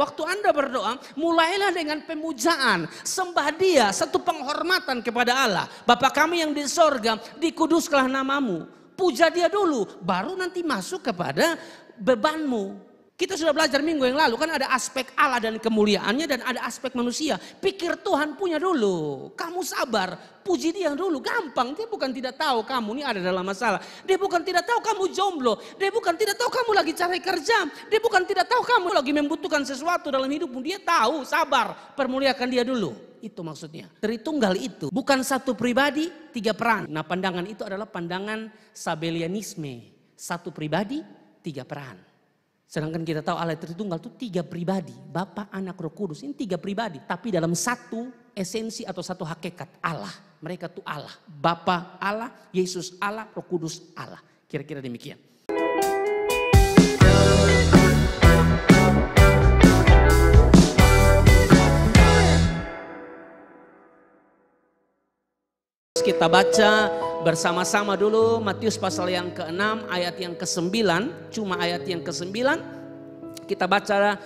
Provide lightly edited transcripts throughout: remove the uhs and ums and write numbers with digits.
waktu Anda berdoa, mulailah dengan pemujaan. Sembah dia, satu penghormatan kepada Allah. Bapa kami yang di sorga, dikuduskanlah namamu. Puja dia dulu, baru nanti masuk kepada bebanmu. Kita sudah belajar minggu yang lalu, kan ada aspek Allah dan kemuliaannya dan ada aspek manusia. Pikir Tuhan punya dulu, kamu sabar, puji dia dulu, gampang. Dia bukan tidak tahu kamu ini ada dalam masalah. Dia bukan tidak tahu kamu jomblo, dia bukan tidak tahu kamu lagi cari kerja. Dia bukan tidak tahu kamu lagi membutuhkan sesuatu dalam hidupmu. Dia tahu, sabar, permuliakan dia dulu. Itu maksudnya. Tritunggal itu bukan satu pribadi, tiga peran. Nah, pandangan itu adalah pandangan Sabellianisme. Satu pribadi, tiga peran. Sedangkan kita tahu Allah Tritunggal itu tiga pribadi. Bapa, Anak, Roh Kudus. Ini tiga pribadi. Tapi dalam satu esensi atau satu hakikat Allah. Mereka itu Allah. Bapa Allah, Yesus Allah, Roh Kudus Allah. Kira-kira demikian. Kita baca bersama-sama dulu Matius pasal yang ke-6 ayat yang ke-9. Cuma ayat yang ke-9. Kita baca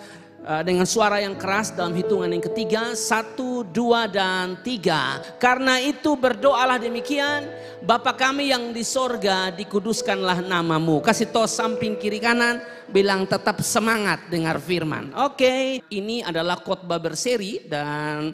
dengan suara yang keras dalam hitungan yang ketiga. 1, 2, dan 3. Karena itu berdoalah demikian. Bapa kami yang di sorga, dikuduskanlah namamu. Kasih tos samping kiri kanan. Bilang tetap semangat dengar firman. Oke, ini adalah khotbah berseri dan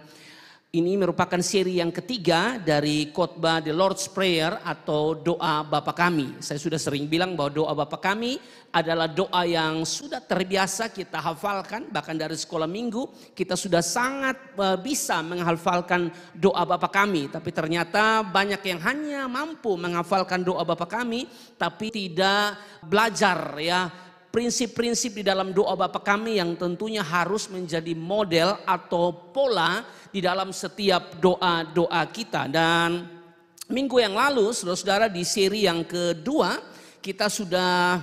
ini merupakan seri yang ketiga dari khotbah The Lord's Prayer atau doa Bapa kami. Saya sudah sering bilang bahwa doa Bapa kami adalah doa yang sudah terbiasa kita hafalkan. Bahkan dari sekolah minggu kita sudah sangat bisa menghafalkan doa Bapa kami. Tapi ternyata banyak yang hanya mampu menghafalkan doa Bapa kami tapi tidak belajar ya prinsip-prinsip di dalam doa Bapa kami yang tentunya harus menjadi model atau pola di dalam setiap doa-doa kita. Dan minggu yang lalu saudara-saudara di seri yang kedua kita sudah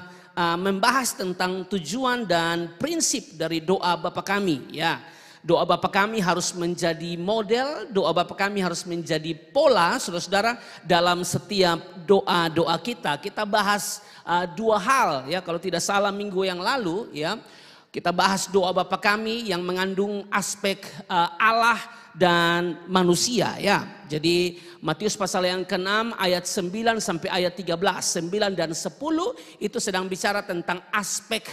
membahas tentang tujuan dan prinsip dari doa Bapa kami ya. Doa Bapa kami harus menjadi model, doa Bapa kami harus menjadi pola saudara-saudara dalam setiap doa-doa kita. Kita bahas dua hal ya kalau tidak salah minggu yang lalu ya. Kita bahas doa Bapa kami yang mengandung aspek Allah dan manusia ya. Jadi Matius pasal yang ke-6 ayat 9 sampai ayat 13, 9 dan 10 itu sedang bicara tentang aspek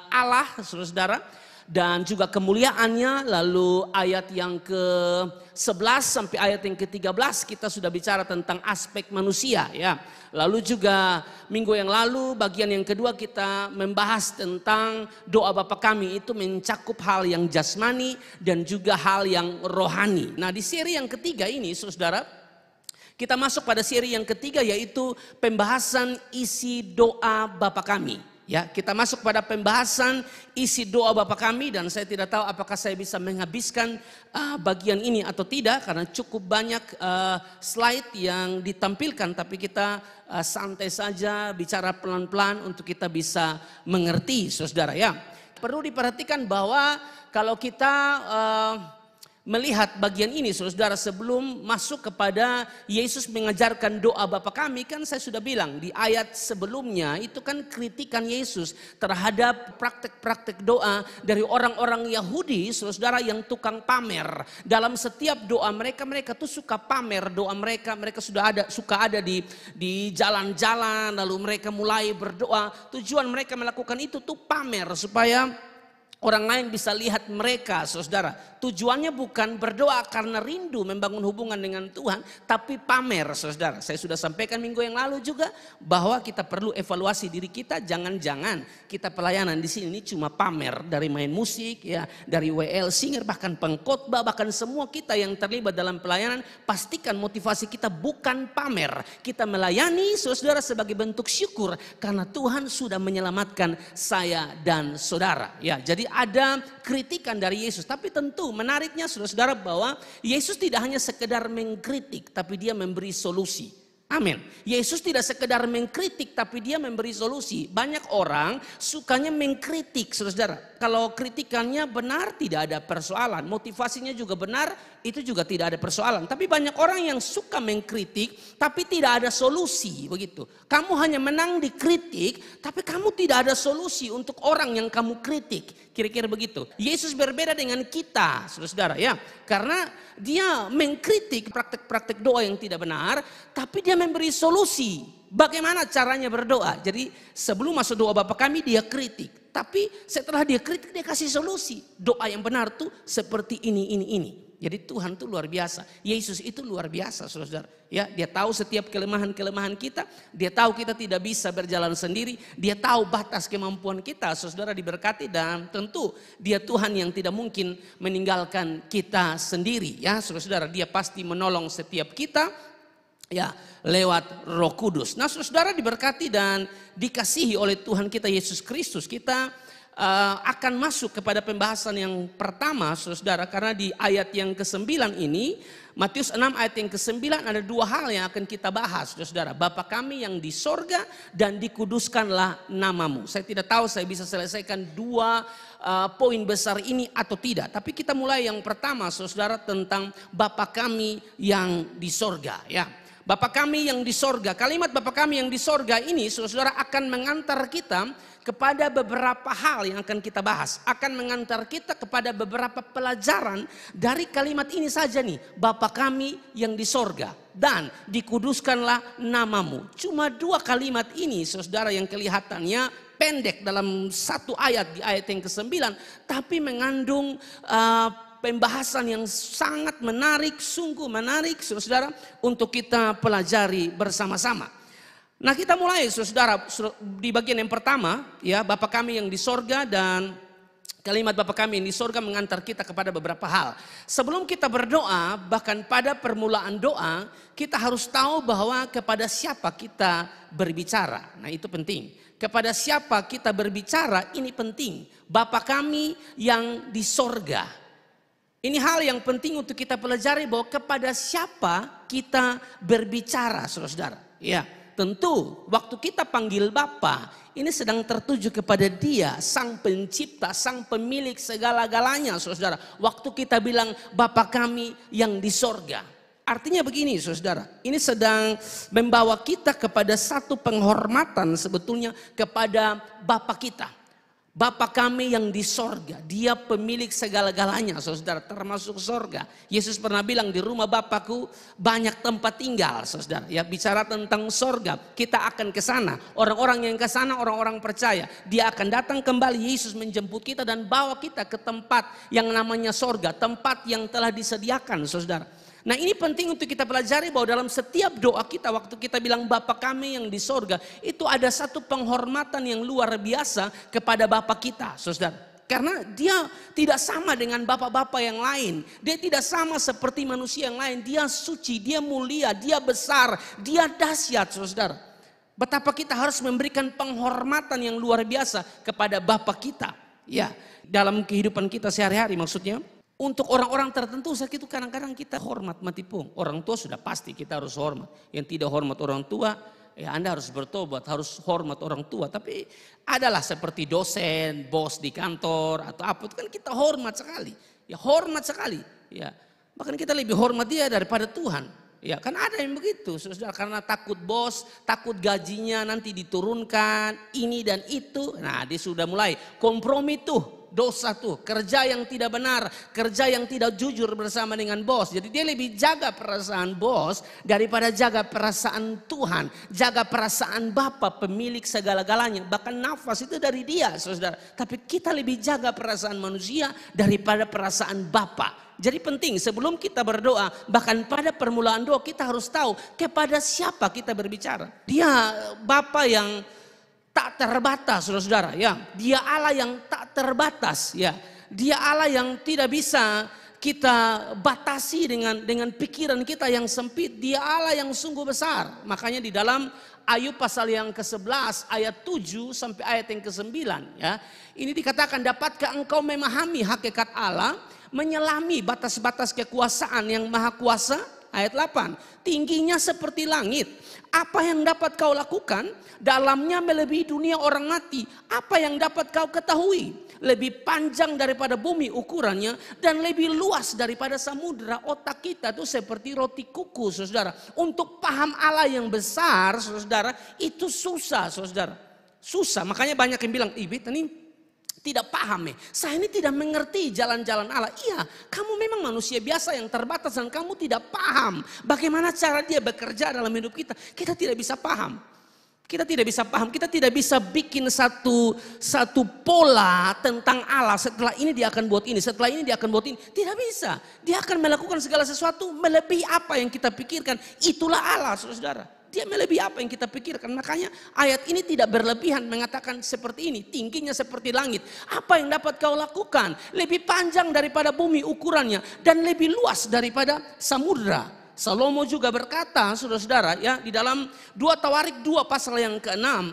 Allah saudara-saudara dan juga kemuliaannya. Lalu ayat yang ke-11 sampai ayat yang ke-13 kita sudah bicara tentang aspek manusia ya. Lalu juga minggu yang lalu bagian yang kedua kita membahas tentang doa Bapa kami itu mencakup hal yang jasmani dan juga hal yang rohani. Nah di seri yang ketiga ini saudara kita masuk pada seri yang ketiga yaitu pembahasan isi doa Bapa kami. Ya, kita masuk pada pembahasan isi doa Bapa kami dan saya tidak tahu apakah saya bisa menghabiskan bagian ini atau tidak karena cukup banyak slide yang ditampilkan tapi kita santai saja bicara pelan-pelan untuk kita bisa mengerti saudara ya. Perlu diperhatikan bahwa kalau kita melihat bagian ini saudara sebelum masuk kepada Yesus mengajarkan doa Bapa kami kan saya sudah bilang di ayat sebelumnya itu kan kritikan Yesus terhadap praktek-praktek doa dari orang-orang Yahudi saudara yang tukang pamer. Dalam setiap doa mereka tuh suka pamer doa mereka suka ada di jalan-jalan lalu mereka mulai berdoa. Tujuan mereka melakukan itu tuh pamer supaya orang lain bisa lihat mereka saudara. Tujuannya bukan berdoa karena rindu membangun hubungan dengan Tuhan. Tapi pamer saudara. Saya sudah sampaikan minggu yang lalu juga. Bahwa kita perlu evaluasi diri kita. Jangan-jangan kita pelayanan di sini cuma pamer. Dari main musik ya. Dari WL singer bahkan pengkhotbah. Bahkan semua kita yang terlibat dalam pelayanan. Pastikan motivasi kita bukan pamer. Kita melayani saudara sebagai bentuk syukur. Karena Tuhan sudah menyelamatkan saya dan saudara. Ya, jadi ada kritikan dari Yesus. Tapi tentu menariknya saudara-saudara bahwa Yesus tidak hanya sekedar mengkritik. Tapi dia memberi solusi. Amin. Yesus tidak sekedar mengkritik tapi dia memberi solusi. Banyak orang sukanya mengkritik saudara. kalau kritikannya benar tidak ada persoalan. Motivasinya juga benar, itu juga tidak ada persoalan. Tapi banyak orang yang suka mengkritik tapi tidak ada solusi begitu. Kamu hanya menang dikritik tapi kamu tidak ada solusi untuk orang yang kamu kritik. Kira-kira begitu. Yesus berbeda dengan kita, saudara-saudara ya. Karena dia mengkritik praktek-praktek doa yang tidak benar, tapi dia memberi solusi. Bagaimana caranya berdoa? Jadi sebelum masuk doa Bapa kami dia kritik. Tapi setelah dia kritik dia kasih solusi. Doa yang benar tuh seperti ini. Jadi Tuhan tuh luar biasa. Yesus itu luar biasa saudara. Ya, dia tahu setiap kelemahan-kelemahan kita. Dia tahu kita tidak bisa berjalan sendiri. Dia tahu batas kemampuan kita. Saudara diberkati dan tentu dia Tuhan yang tidak mungkin meninggalkan kita sendiri. Ya saudara, dia pasti menolong setiap kita. Ya, lewat Roh Kudus. Nah, saudara diberkati dan dikasihi oleh Tuhan kita Yesus Kristus. Kita akan masuk kepada pembahasan yang pertama, saudara, karena di ayat yang ke-9 ini, Matius 6 ayat yang ke-9 ada dua hal yang akan kita bahas, saudara. Bapa kami yang di sorga dan dikuduskanlah namamu. Saya tidak tahu saya bisa selesaikan dua poin besar ini atau tidak. Tapi kita mulai yang pertama, saudara, tentang Bapa kami yang di sorga. Ya, Bapa kami yang di sorga. Kalimat Bapa kami yang di sorga ini, saudara, akan mengantar kita kepada beberapa hal yang akan kita bahas. Akan mengantar kita kepada beberapa pelajaran dari kalimat ini saja nih. Bapa kami yang di sorga dan dikuduskanlah namamu. Cuma dua kalimat ini saudara yang kelihatannya pendek dalam satu ayat di ayat yang ke-9. Tapi mengandung pembahasan yang sangat menarik, sungguh menarik saudara untuk kita pelajari bersama-sama. Nah, kita mulai saudara di bagian yang pertama ya, Bapa kami yang di sorga, dan kalimat Bapa kami yang di sorga mengantar kita kepada beberapa hal. Sebelum kita berdoa, bahkan pada permulaan doa, kita harus tahu bahwa kepada siapa kita berbicara. Nah, itu penting. Kepada siapa kita berbicara ini penting. Bapa kami yang di sorga. Ini hal yang penting untuk kita pelajari, bahwa kepada siapa kita berbicara, saudara. Ya. Tentu waktu kita panggil Bapa, ini sedang tertuju kepada Dia, Sang Pencipta, Sang Pemilik segala-galanya, saudara. Waktu kita bilang Bapa kami yang di sorga, artinya begini saudara, ini sedang membawa kita kepada satu penghormatan sebetulnya kepada Bapa kita. Bapa kami yang di sorga, Dia pemilik segala-galanya, saudara, termasuk sorga. Yesus pernah bilang di rumah Bapakku banyak tempat tinggal, saudara. Ya, bicara tentang sorga, kita akan ke sana. Orang-orang yang ke sana, orang-orang percaya. Dia akan datang kembali, Yesus menjemput kita dan bawa kita ke tempat yang namanya sorga, tempat yang telah disediakan, saudara. Nah, ini penting untuk kita pelajari, bahwa dalam setiap doa kita, waktu kita bilang Bapa kami yang di sorga, itu ada satu penghormatan yang luar biasa kepada Bapa kita, saudara. Karena dia tidak sama dengan Bapa-Bapa yang lain. Dia tidak sama seperti manusia yang lain. Dia suci, dia mulia, dia besar, dia dahsyat, saudara. Betapa kita harus memberikan penghormatan yang luar biasa kepada Bapa kita. Ya, dalam kehidupan kita sehari-hari maksudnya. Untuk orang-orang tertentu saat itu kadang-kadang kita hormat mati pun. Orang tua sudah pasti kita harus hormat. Yang tidak hormat orang tua, ya Anda harus bertobat, harus hormat orang tua. Tapi adalah seperti dosen, bos di kantor atau apa, itu kan kita hormat sekali. Ya hormat sekali. Ya, bahkan kita lebih hormat dia daripada Tuhan. Ya kan ada yang begitu, saudara, karena takut bos, takut gajinya nanti diturunkan, ini dan itu. Nah, dia sudah mulai kompromi tuh. Dosa tuh, kerja yang tidak benar, kerja yang tidak jujur bersama dengan bos. Jadi dia lebih jaga perasaan bos daripada jaga perasaan Tuhan, jaga perasaan Bapa pemilik segala-galanya. Bahkan nafas itu dari dia, saudara. Tapi kita lebih jaga perasaan manusia daripada perasaan Bapa. Jadi penting sebelum kita berdoa, bahkan pada permulaan doa kita harus tahu kepada siapa kita berbicara. Dia Bapa yang tak terbatas, saudara, ya. Dia Allah yang tak terbatas, ya. Dia Allah yang tidak bisa kita batasi dengan pikiran kita yang sempit. Dia Allah yang sungguh besar. Makanya di dalam Ayub pasal yang ke-11 ayat 7 sampai ayat yang ke-9, ya. Ini dikatakan, dapatkah engkau memahami hakikat Allah, menyelami batas-batas kekuasaan yang maha kuasa? Ayat 8. Tingginya seperti langit. Apa yang dapat kau lakukan? Dalamnya melebihi dunia orang mati. Apa yang dapat kau ketahui? Lebih panjang daripada bumi ukurannya dan lebih luas daripada samudera. Otak kita tuh seperti roti kuku, saudara. Untuk paham Allah yang besar, saudara, itu susah, saudara. Susah. Makanya banyak yang bilang, Ibit ini tidak paham ya. Saya ini tidak mengerti jalan-jalan Allah. Iya, kamu memang manusia biasa yang terbatas dan kamu tidak paham bagaimana cara dia bekerja dalam hidup kita. Kita tidak bisa paham. Kita tidak bisa paham, kita tidak bisa bikin satu pola tentang Allah. Setelah ini dia akan buat ini, setelah ini dia akan buat ini. Tidak bisa. Dia akan melakukan segala sesuatu melebihi apa yang kita pikirkan. Itulah Allah, saudara. Dia melebihi apa yang kita pikirkan. Makanya ayat ini tidak berlebihan mengatakan seperti ini. Tingginya seperti langit. Apa yang dapat kau lakukan? Lebih panjang daripada bumi ukurannya. Dan lebih luas daripada samudra. Salomo juga berkata, saudara-saudara, ya, di dalam 2 Tawarik 2 pasal yang ke-6.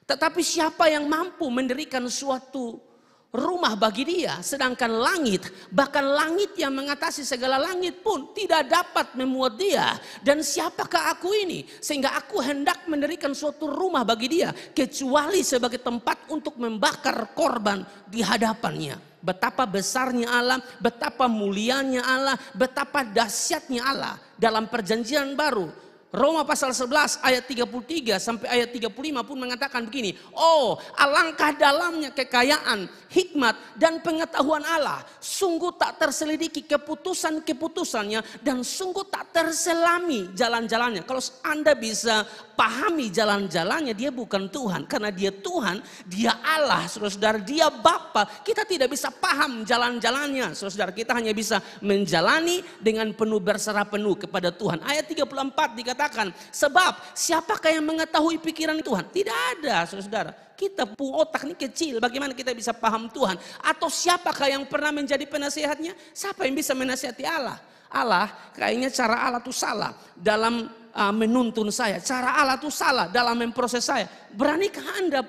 Tetapi siapa yang mampu mendirikan suatu rumah bagi dia, sedangkan langit, bahkan langit yang mengatasi segala langit pun tidak dapat memuat dia. Dan siapakah aku ini sehingga aku hendak mendirikan suatu rumah bagi dia, kecuali sebagai tempat untuk membakar korban di hadapannya. Betapa besarnya Allah, betapa mulianya Allah, betapa dahsyatnya Allah dalam perjanjian baru. Roma pasal 11 ayat 33 sampai ayat 35 pun mengatakan begini. Oh, alangkah dalamnya kekayaan, hikmat dan pengetahuan Allah. Sungguh tak terselidiki keputusan-keputusannya dan sungguh tak terselami jalan-jalannya. Kalau Anda bisa pahami jalan-jalannya, dia bukan Tuhan. Karena dia Tuhan, dia Allah, saudara-saudara, dia Bapa. Kita tidak bisa paham jalan-jalannya, saudara. Kita hanya bisa menjalani dengan penuh berserah penuh kepada Tuhan. Ayat 34 dikatakan, sebab siapakah yang mengetahui pikiran Tuhan? Tidak ada, saudara. Kita punya otak ini kecil, bagaimana kita bisa paham Tuhan? Atau siapakah yang pernah menjadi penasihatnya? Siapa yang bisa menasihati Allah? Allah, kayaknya cara Allah itu salah dalam menuntun saya. Cara Allah itu salah dalam memproses saya. Beranikah Anda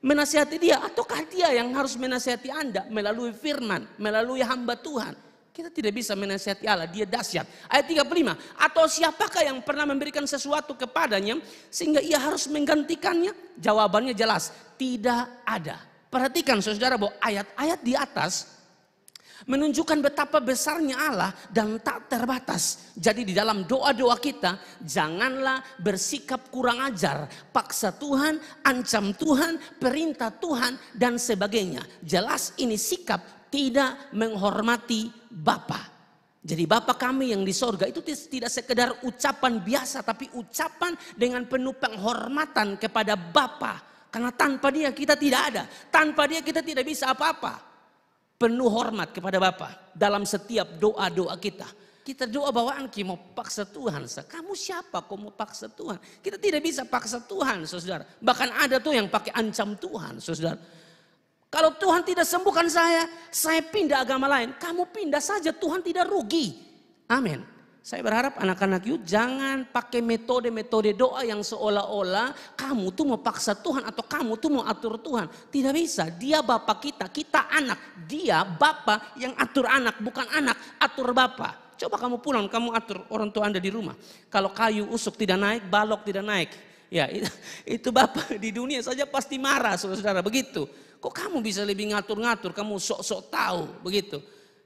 menasihati dia? Ataukah dia yang harus menasihati Anda melalui firman, melalui hamba Tuhan? Kita tidak bisa menasihati Allah, dia dahsyat. Ayat 35, atau siapakah yang pernah memberikan sesuatu kepadanya sehingga ia harus menggantikannya? Jawabannya jelas, tidak ada. Perhatikan saudara bahwa ayat-ayat di atas menunjukkan betapa besarnya Allah dan tak terbatas. Jadi di dalam doa-doa kita, janganlah bersikap kurang ajar, paksa Tuhan, ancam Tuhan, perintah Tuhan dan sebagainya. Jelas ini sikap tidak menghormati Bapa. Jadi Bapa kami yang di sorga itu tidak sekedar ucapan biasa, tapi ucapan dengan penuh penghormatan kepada Bapa. Karena tanpa dia kita tidak ada, tanpa dia kita tidak bisa apa-apa. Penuh hormat kepada Bapa dalam setiap doa-doa kita. Kita doa bawaan mau paksa Tuhan. Kamu siapa kau mau paksa Tuhan? Kita tidak bisa paksa Tuhan, saudara. Bahkan ada tuh yang pakai ancam Tuhan, saudara. Kalau Tuhan tidak sembuhkan saya pindah agama lain. Kamu pindah saja, Tuhan tidak rugi. Amin. Saya berharap anak-anak yuk jangan pakai metode-metode doa yang seolah-olah kamu tuh mau paksa Tuhan atau kamu tuh mau atur Tuhan. Tidak bisa, dia Bapa kita, kita anak. Dia Bapa yang atur anak, bukan anak atur Bapa. Coba kamu pulang, kamu atur orang tua Anda di rumah. Kalau kayu usuk tidak naik, balok tidak naik. Ya itu Bapa di dunia saja pasti marah, saudara, begitu. Kok kamu bisa lebih ngatur-ngatur, kamu sok-sok tahu, begitu.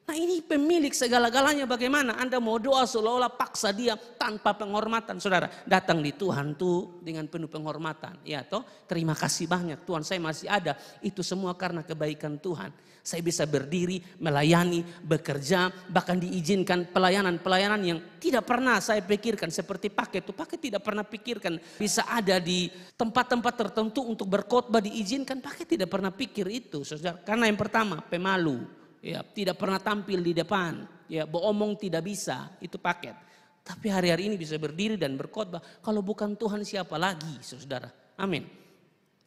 Nah ini pemilik segala-galanya, bagaimana Anda mau doa seolah-olah paksa dia tanpa penghormatan. Saudara, datang di Tuhan tuh dengan penuh penghormatan. Ya toh, terima kasih banyak Tuhan saya masih ada. Itu semua karena kebaikan Tuhan. Saya bisa berdiri, melayani, bekerja, bahkan diizinkan pelayanan-pelayanan yang tidak pernah saya pikirkan. Seperti paket tidak pernah pikirkan. Bisa ada di tempat-tempat tertentu untuk berkhotbah diizinkan, paket tidak pernah pikir itu. Saudara. Karena yang pertama, pemalu. Ya, tidak pernah tampil di depan, ya, beromong tidak bisa, itu paket. Tapi hari-hari ini bisa berdiri dan berkhotbah. Kalau bukan Tuhan siapa lagi, saudara? Amin.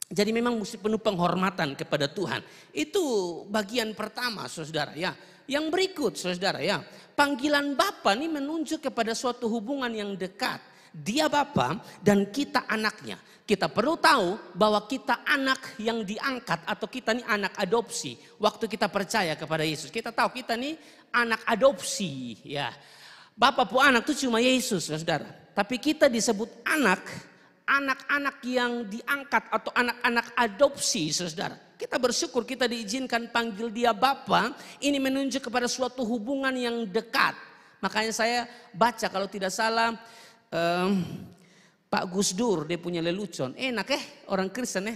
Jadi memang mesti penuh penghormatan kepada Tuhan. Itu bagian pertama, saudara. Ya, yang berikut, saudara. Ya, panggilan Bapa ini menunjuk kepada suatu hubungan yang dekat. Dia Bapa dan kita anaknya. Kita perlu tahu bahwa kita anak yang diangkat atau kita ini anak adopsi. Waktu kita percaya kepada Yesus, kita tahu kita ini anak adopsi, ya. Bapa pu anak itu cuma Yesus, saudara. Tapi kita disebut anak, anak-anak yang diangkat atau anak-anak adopsi, saudara. Kita bersyukur kita diizinkan panggil dia Bapa. Ini menunjuk kepada suatu hubungan yang dekat. Makanya saya baca kalau tidak salah Pak Gus Dur, dia punya lelucon. Enak orang Kristen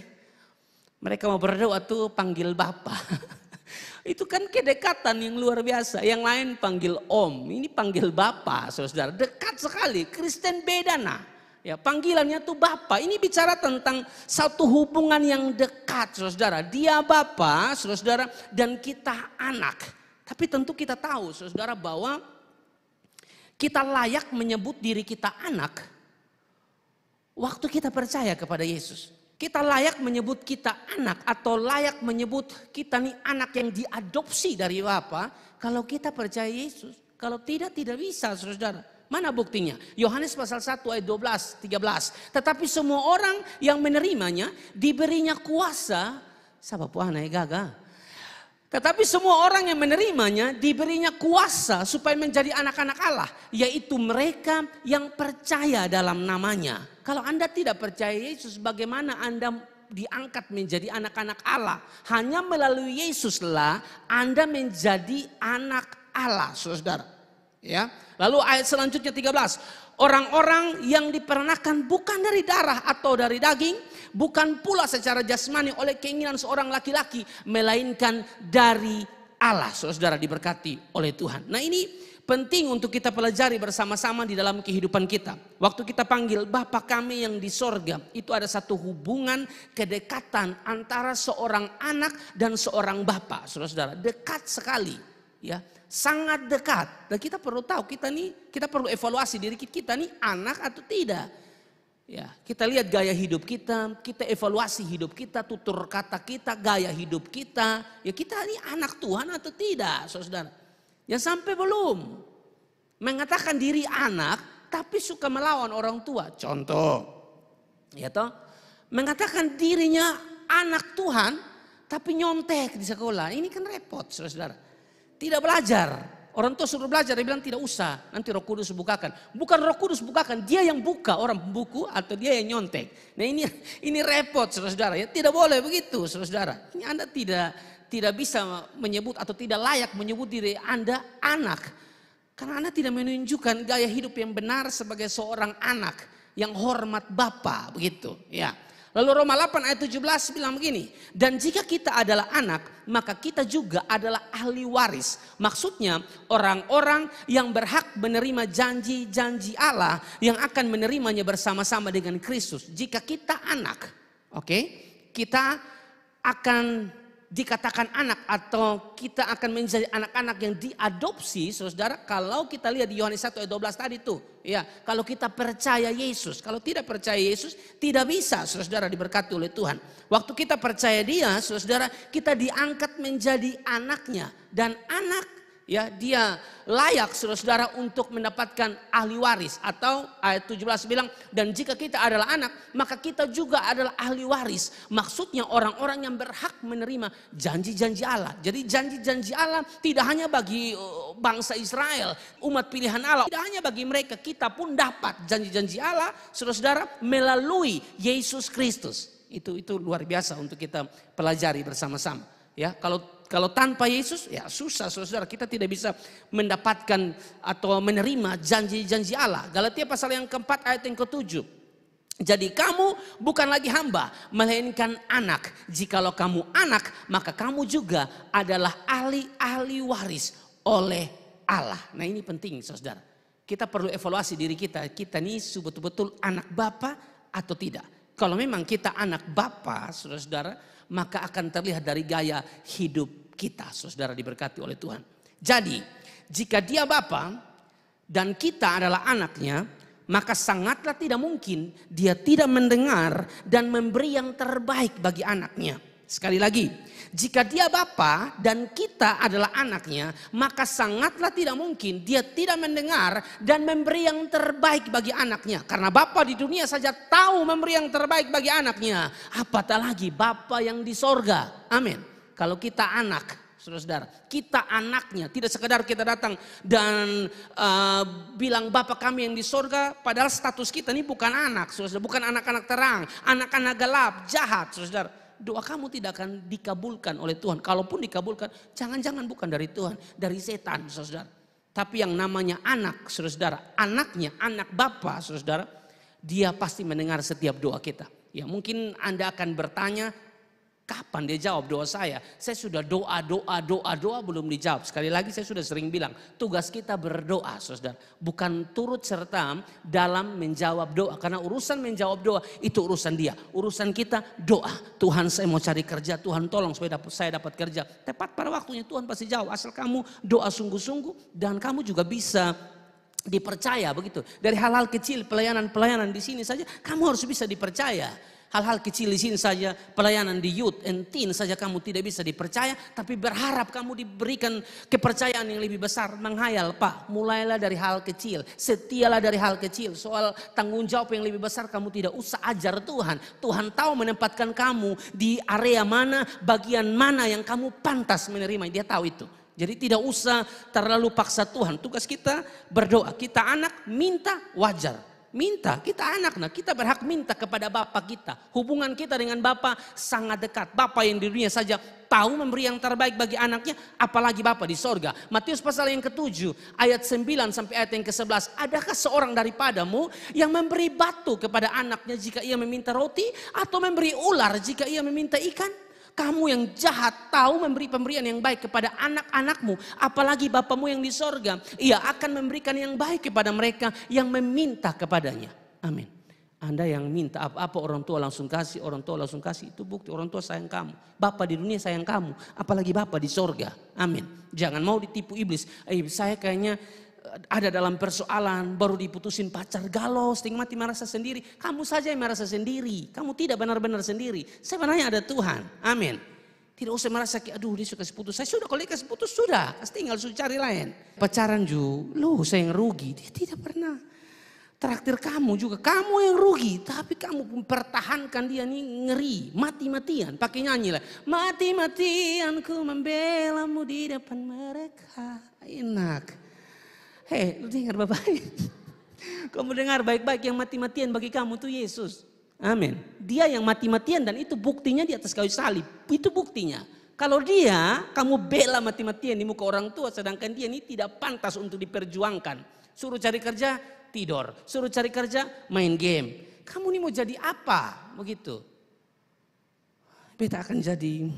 mereka mau berdoa tuh panggil Bapa. Itu kan kedekatan yang luar biasa. Yang lain panggil Om, ini panggil Bapa, saudara. Dekat sekali. Kristen beda nah. Ya, panggilannya tuh Bapa. Ini bicara tentang satu hubungan yang dekat, saudara. Dia Bapa, saudara, dan kita anak. Tapi tentu kita tahu, saudara, bahwa kita layak menyebut diri kita anak waktu kita percaya kepada Yesus. Kita layak menyebut kita anak atau layak menyebut kita nih anak yang diadopsi dari Bapa kalau kita percaya Yesus. Kalau tidak bisa, saudara. Mana buktinya? Yohanes pasal 1 ayat 12, 13. Tetapi semua orang yang menerimanya diberinya kuasa. Sahabat puana gaga. Tetapi semua orang yang menerimanya diberinya kuasa supaya menjadi anak-anak Allah. Yaitu mereka yang percaya dalam namanya. Kalau Anda tidak percaya Yesus, bagaimana Anda diangkat menjadi anak-anak Allah? Hanya melalui Yesuslah Anda menjadi anak Allah, saudara. Ya. Lalu ayat selanjutnya 13. Orang-orang yang diperanakan bukan dari darah atau dari daging, bukan pula secara jasmani oleh keinginan seorang laki-laki, melainkan dari Allah. Saudara diberkati oleh Tuhan. Nah ini penting untuk kita pelajari bersama-sama di dalam kehidupan kita. Waktu kita panggil Bapa kami yang di sorga, itu ada satu hubungan kedekatan antara seorang anak dan seorang bapa. Saudara, dekat sekali. Ya, sangat dekat. Dan kita perlu tahu kita perlu evaluasi diri kita nih anak atau tidak. Ya, kita lihat gaya hidup kita evaluasi hidup kita, tutur kata kita, gaya hidup kita. Ya kita ini anak Tuhan atau tidak, saudara? Ya sampai belum mengatakan diri anak, tapi suka melawan orang tua. Contoh, ya toh, mengatakan dirinya anak Tuhan, tapi nyontek di sekolah. Ini kan repot, saudara. Tidak belajar. Orang tua suruh belajar, dia bilang tidak usah. Nanti Roh Kudus bukakan. Bukan Roh Kudus bukakan, dia yang buka orang buku atau dia yang nyontek. Nah ini repot, saudara. Ya tidak boleh begitu, saudara. Ini Anda tidak bisa menyebut atau tidak layak menyebut diri Anda anak. Karena Anda tidak menunjukkan gaya hidup yang benar sebagai seorang anak yang hormat Bapa, begitu. Ya. Lalu Roma 8 ayat 17 bilang begini. Dan jika kita adalah anak, maka kita juga adalah ahli waris. Maksudnya orang-orang yang berhak menerima janji-janji Allah yang akan menerimanya bersama-sama dengan Kristus. Jika kita anak, kita akan dikatakan anak atau kita akan menjadi anak-anak yang diadopsi, saudara. Kalau kita lihat di Yohanes 1 ayat 12 tadi tuh, ya, kalau kita percaya Yesus, kalau tidak percaya Yesus tidak bisa, saudara, diberkati oleh Tuhan. Waktu kita percaya Dia, saudara, kita diangkat menjadi anaknya dan anak, ya, dia layak, saudara, untuk mendapatkan ahli waris. Atau ayat 17 bilang, dan jika kita adalah anak, maka kita juga adalah ahli waris. Maksudnya orang-orang yang berhak menerima janji-janji Allah. Jadi janji-janji Allah tidak hanya bagi bangsa Israel, umat pilihan Allah. Tidak hanya bagi mereka, kita pun dapat janji-janji Allah, saudara, melalui Yesus Kristus. Itu luar biasa untuk kita pelajari bersama-sama. Ya, kalau tanpa Yesus ya susah, saudara, kita tidak bisa mendapatkan atau menerima janji-janji Allah. Galatia pasal yang keempat ayat yang ke-7. Jadi kamu bukan lagi hamba, melainkan anak. Jikalau kamu anak, maka kamu juga adalah ahli waris oleh Allah. Nah ini penting, saudara. Kita perlu evaluasi diri kita. Kita ini betul-betul anak Bapa atau tidak. Kalau memang kita anak Bapa, saudara, maka akan terlihat dari gaya hidup kita, saudara, diberkati oleh Tuhan. Jadi, jika Dia Bapa dan kita adalah anaknya, maka sangatlah tidak mungkin Dia tidak mendengar dan memberi yang terbaik bagi anaknya. Sekali lagi, jika Dia Bapa dan kita adalah anaknya, maka sangatlah tidak mungkin Dia tidak mendengar dan memberi yang terbaik bagi anaknya. Karena Bapa di dunia saja tahu memberi yang terbaik bagi anaknya, apatah lagi Bapa yang di sorga. Amin. Kalau kita anak, saudara-saudara. Kita anaknya, tidak sekedar kita datang dan bilang Bapa kami yang di sorga, padahal status kita ini bukan anak, saudara, bukan anak-anak terang, anak-anak gelap, jahat, saudara. Doa kamu tidak akan dikabulkan oleh Tuhan. Kalaupun dikabulkan, jangan-jangan bukan dari Tuhan, dari setan, saudara. Tapi yang namanya anak, saudara, anaknya, anak Bapa, saudara, dia pasti mendengar setiap doa kita. Ya mungkin Anda akan bertanya, kapan dia jawab doa saya? Saya sudah doa belum dijawab. Sekali lagi saya sudah sering bilang, tugas kita berdoa, saudara. Bukan turut serta dalam menjawab doa. Karena urusan menjawab doa itu urusan dia. Urusan kita doa. Tuhan saya mau cari kerja, Tuhan tolong supaya saya dapat kerja. Tepat pada waktunya Tuhan pasti jawab. Asal kamu doa sungguh-sungguh dan kamu juga bisa dipercaya begitu. Dari hal-hal kecil, pelayanan di sini saja kamu harus bisa dipercaya. Hal-hal kecil di sini saja, pelayanan di youth and teen saja kamu tidak bisa dipercaya, tapi berharap kamu diberikan kepercayaan yang lebih besar. Menghayal, Pak, mulailah dari hal kecil, setialah dari hal kecil. Soal tanggung jawab yang lebih besar kamu tidak usah ajar Tuhan. Tuhan tahu menempatkan kamu di area mana, bagian mana yang kamu pantas menerima. Dia tahu itu. Jadi tidak usah terlalu paksa Tuhan. Tugas kita berdoa. Kita anak, minta wajar. Minta, kita anak, nah kita berhak minta kepada Bapa kita. Hubungan kita dengan Bapa sangat dekat. Bapa yang di dunia saja tahu memberi yang terbaik bagi anaknya, apalagi Bapa di sorga. Matius pasal yang ke-7 ayat 9 sampai ayat yang ke-11. Adakah seorang daripadamu yang memberi batu kepada anaknya jika ia meminta roti, atau memberi ular jika ia meminta ikan? Kamu yang jahat tahu memberi pemberian yang baik kepada anak-anakmu, apalagi Bapamu yang di sorga. Ia akan memberikan yang baik kepada mereka yang meminta kepadanya. Amin. Anda yang minta apa-apa orang tua langsung kasih, itu bukti orang tua sayang kamu. Bapa di dunia sayang kamu, apalagi Bapa di sorga. Amin. Jangan mau ditipu iblis. Saya kayaknya ada dalam persoalan, baru diputusin pacar, galau, setengah mati merasa sendiri. Kamu saja yang merasa sendiri. Kamu tidak benar-benar sendiri. Sebenarnya ada Tuhan. Amin. Tidak usah merasa, aduh dia suka putus. Saya sudah, kalau dia kasih putus sudah. Tinggal cari lain. Pacaran saya yang rugi. Dia tidak pernah traktir kamu juga. Kamu yang rugi. Tapi kamu mempertahankan dia nih ngeri. Mati-matian. Pakai nyanyi lah. Mati-matian ku membelamu di depan mereka. Enak. Hei, lu dengar baik-baik. Kamu dengar baik-baik, yang mati-matian bagi kamu itu Yesus. Amin. Dia yang mati-matian dan itu buktinya di atas kayu salib. Itu buktinya. Kalau dia, kamu bela mati-matian di muka orang tua, sedangkan dia ini tidak pantas untuk diperjuangkan. Suruh cari kerja, tidur. Suruh cari kerja, main game. Kamu ini mau jadi apa? Begitu. Beta akan jadi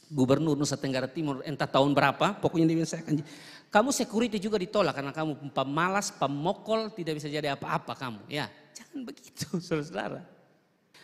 gubernur Nusa Tenggara Timur entah tahun berapa. Pokoknya dia saya akan. Kamu security juga ditolak karena kamu pemalas, pemokol, tidak bisa jadi apa-apa kamu. Ya, jangan begitu, saudara.